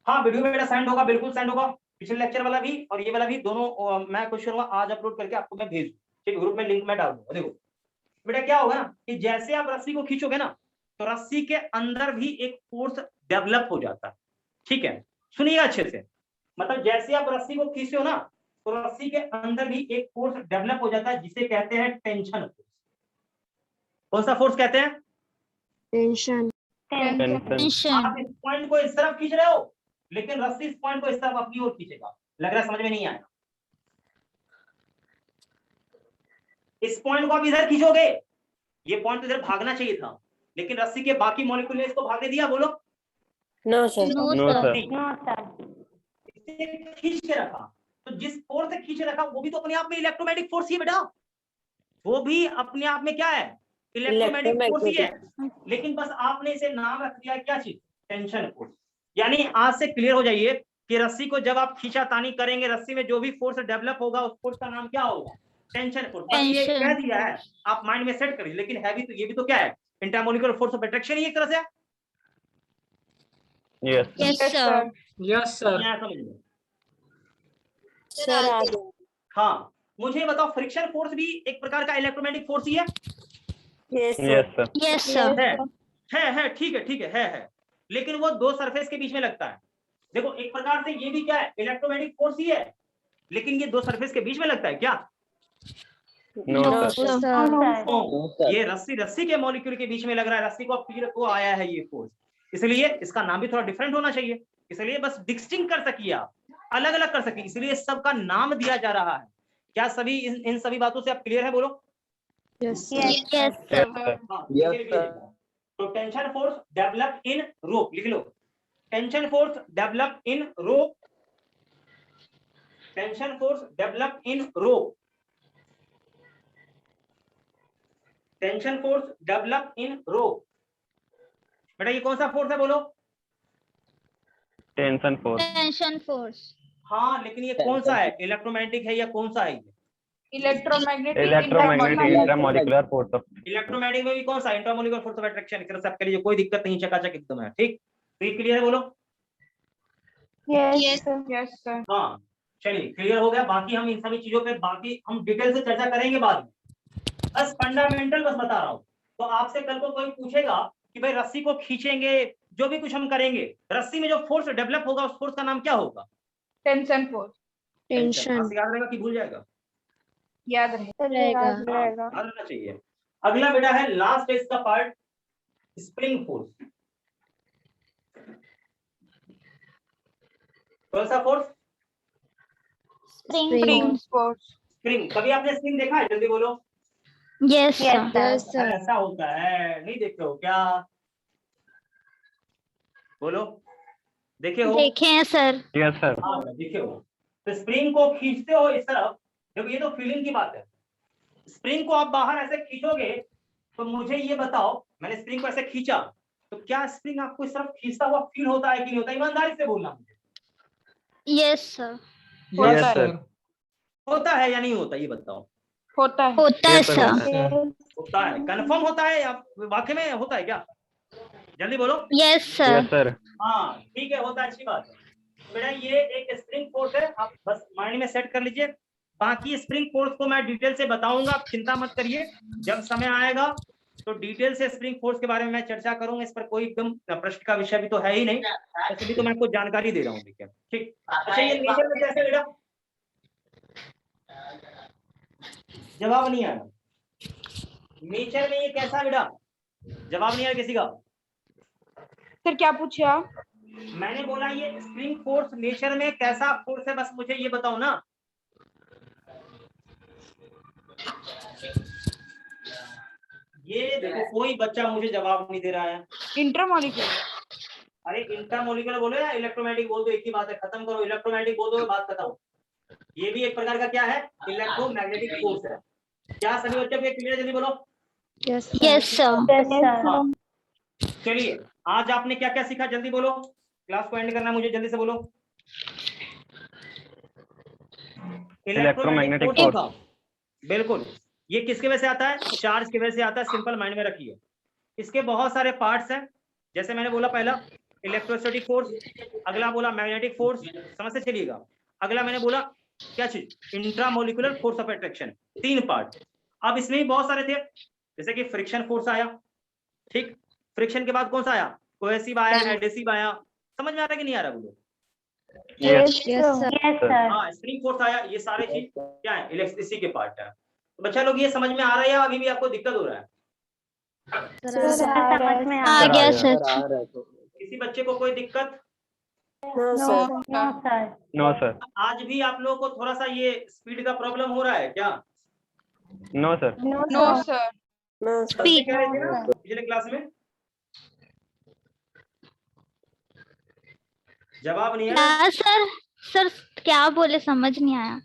हाँ वीडियो मेरा सेंड होगा, बिल्कुल सेंड होगा, पिछले लेक्चर वाला भी और ये वाला भी, दोनों मैं कोशिश करूंगा आज अपलोड करके आपको मैं भेज दूं, ठीक है। ग्रुप में लिंक मैं डाल दूंगा। देखो बेटा क्या होगा ना कि जैसे आप रस्सी को खींचोगे ना तो रस्सी के अंदर भी एक फोर्स डेवलप हो जाता है। ठीक है, सुनिएगा अच्छे से। मतलब जैसे आप रस्सी को खींचते हो ना तो रस्सी के अंदर भी एक फोर्स डेवलप हो जाता है जिसे कहते हैं टेंशन फोर्स। कौन सा फोर्स कहते हैं? टेंशन। टेंशन। आप इस पॉइंट को इस तरफ खींच रहे हो लेकिन रस्सी इस पॉइंट को इस तरफ अपनी ओर खींचेगा। लग रहा है समझ में नहीं आया। इस पॉइंट को आप इधर खींचोगे, ये पॉइंट इधर भागना चाहिए था लेकिन रस्सी के बाकी मॉलिक्यूल ने इसको भागने दिया। बोलो नो सर। No sir. इसे खींच के रखा, तो जिस फोर्स से खींच रखा वो भी तो अपने आप में इलेक्ट्रोमैग्नेटिक फोर्स ही है बेटा। वो भी अपने आप में क्या है? इलेक्ट्रोमैग्नेटिक फोर्स ही है। लेकिन बस आपने इसे नाम रख दिया क्या चीज? Tension force. यानी आज से क्लियर हो जाइए कि रस्सी को जब आप खींचातानी करेंगे, रस्सी में जो भी फोर्स डेवलप होगा उस फोर्स का नाम क्या होगा? Tension force. ये कह दिया है, आप माइंड में सेट करिए। लेकिन है भी तो ये भी तो क्या है? इंटरमोलिकुलर फोर्स ऑफ अट्रैक्शन ही एक तरह से। Yes yes sir. Yes sir. Sir आगे। हाँ, मुझे बताओ फ्रिक्शन फोर्स भी एक प्रकार का इलेक्ट्रोमैग्नेटिक फोर्स ही है? Yes yes sir. Sir. Yes sir. है ठीक है ठीक है। लेकिन वो दो सरफेस के बीच में लगता है। देखो एक प्रकार से ये भी क्या है? इलेक्ट्रोमैग्नेटिक फोर्स ही है, लेकिन ये दो सरफेस के बीच में लगता है क्या? No sir. ये रस्सी के मॉलिक्यूल के बीच में लग रहा है। रस्सी को आप खींच तो आया है ये फोर्स, इसलिए इसका नाम भी थोड़ा डिफरेंट होना चाहिए। इसलिए बस डिस्टिंक्ट कर सकिए आप, अलग अलग कर सकिए, इसलिए सबका नाम दिया जा रहा है। क्या सभी इन सभी बातों से आप क्लियर है? बोलो यस यस सर। तो tension force develop in rope, लिख लो। Tension force develop in rope. Tension force develop in rope. Tension force develop in rope. बेटा ये कौन सा फोर्स है? बोलो। Tension force. Tension force. हाँ, लेकिन ये कौन सा है? इलेक्ट्रोमैग्नेटिक है या कौन सा है ये? Electromagnetic intramolecular force of. Electromagnetic में भी कौन सा? Intramolecular force of attraction. एक तरह से आपके लिए कोई दिक्कत नहीं, चकाचक एकदम है। ठीक, तो ये क्लियर है? बोलो यस सर। हाँ, चलिए क्लियर हो गया। बाकी हम इन सभी चीजों पे बाकी हम डिटेल से चर्चा करेंगे बाद में। बस फंडामेंटल बस बता रहा हूँ। तो आपसे कल को कोई पूछेगा कि भाई रस्सी को खींचेंगे, जो भी कुछ हम करेंगे, रस्सी में जो फोर्स डेवलप होगा उस फोर्स का नाम क्या होगा? Tension force. टेंशन। याद रहेगा कि भूल जाएगा? याद रहेगा। याद रहना चाहिए। अगला बेटा है लास्ट इसका पार्ट, स्प्रिंग फोर्स। कौन सा फोर्स? Spring force. स्प्रिंग। कभी आपने स्प्रिंग देखा है? जल्दी बोलो। Yes sir. ऐसा होता है, नहीं देखते हो क्या? बोलो, देखे हो? देखे हैं सर। Yes sir. हाँ देखे हो। तो स्प्रिंग को खींचते हो इस तरफ। देखो ये तो फीलिंग की बात है। स्प्रिंग को आप बाहर ऐसे खींचोगे तो मुझे ये बताओ, मैंने स्प्रिंग को ऐसे खींचा तो क्या स्प्रिंग आपको इस तरफ खींचता हुआ फील होता है कि नहीं होता? ईमानदारी से बोलना मुझे। Yes sir. Yes sir. होता है या नहीं होता ये बताओ? होता है। होता है Yes, sir, सर। होता है। होता है। कंफर्म होता है या वाकई में होता है क्या? जल्दी बोलो। Yes sir. Yes sir. हाँ ठीक है, होता है, अच्छी बात है। बेटा ये एक स्प्रिंग फोर्स है, आप बस माइंड में सेट कर लीजिए। बाकी स्प्रिंग फोर्स को मैं डिटेल से बताऊंगा, आप चिंता मत करिए। जब समय आएगा तो डिटेल से स्प्रिंग फोर्स के बारे में मैं चर्चा करूंगा। इस पर कोई एकदम प्रश्न का विषय भी तो है ही नहीं, इसलिए तो मैं आपको जानकारी दे रहा हूँ। ठीक है, ठीक। अच्छा ये नेचर में कैसे बेटा? जवाब नहीं आया। नेचर में ये कैसा बेटा? जवाब नहीं आया किसी का। सर क्या पूछे आप? मैंने बोला ये स्प्रिंग फोर्स नेचर में कैसा फोर्स है, बस मुझे ये बताओ ना। ये देखो कोई बच्चा मुझे जवाब नहीं दे रहा है। इंटरमॉलिक्यूलर। अरे इंटरमोलिकुलर बोलो या इलेक्ट्रोमैग्नेटिक बोल दो, एक ही बात है, खत्म करो। इलेक्ट्रोमैग्नेटिक बोल दो, बात खत्म। ये भी एक प्रकार का क्या है? इलेक्ट्रोमैग्नेटिक फोर्स है। क्या सभी बच्चों को क्लियर? जल्दी बोलो। Yes sir. चलिए आज आपने क्या क्या सीखा? जल्दी बोलो, क्लास को एंड करना है मुझे, जल्दी से बोलो। Electromagnetic force. बिल्कुल। ये किसके वजह से आता है? चार्ज की वजह से आता है। सिंपल माइंड में रखिए। इसके बहुत सारे पार्ट्स हैं। जैसे मैंने बोला पहला इलेक्ट्रोस्टैटिक फोर्स, अगला बोला मैग्नेटिक फोर्स, समझ से चलिएगा। अगला मैंने बोला क्या चीज? Intramolecular force of attraction. 3 part. अब इसमें भी बहुत सारे थे, जैसे कि फ्रिक्शन फोर्स आया, ठीक, फ्रिक्शन के बाद कौन सा आया, कोहेसिव आया, एडहेसिव आया, समझ में आ रहा है कि नहीं आ रहा बोलो? Yes, sir. Yes sir. हाँ, स्प्रिंग फोर्स आया, ये सारे चीज क्या है, इलेक्ट्रिसिटी के पार्ट है। तो बच्चा लोग ये समझ में आ रहा है या अभी भी आपको दिक्कत हो रहा है? Sir, समझ में आ गया सर। किसी बच्चे को कोई दिक्कत? no, sir. No sir. No sir. आज भी आप लोगों को थोड़ा सा ये स्पीड का प्रॉब्लम हो रहा है क्या? No sir. No sir. No, sir. Speed. कह रहे थे ना पिछले क्लास में? जवाब नहीं है। क्या सर? सर क्या बोले समझ नहीं आया।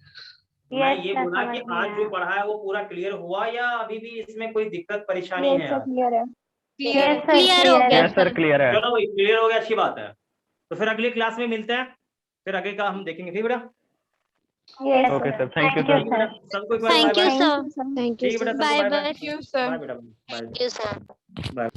मैं ये सर, बोला समझ कि में आज आया। जो पढ़ा है वो पूरा क्लियर हुआ या अभी भी इसमें कोई दिक्कत परेशानी है? क्लियर क्लियर हो गया यस सर, क्लियर है। चलो भाई, क्लियर हो गया, अच्छी बात है। तो फिर अगली क्लास में मिलते हैं, फिर आगे का हम देखेंगे, ठीक बेटा? Okay sir, thank you Thank you, sir. sir. सबको एक बार thank you bye bye. Sir. Thank ठीक you, है बेटा, sir. सबको bye bye bye. Bye. Thank you sir. Bye बेटा, bye. Thank you, sir. Bye.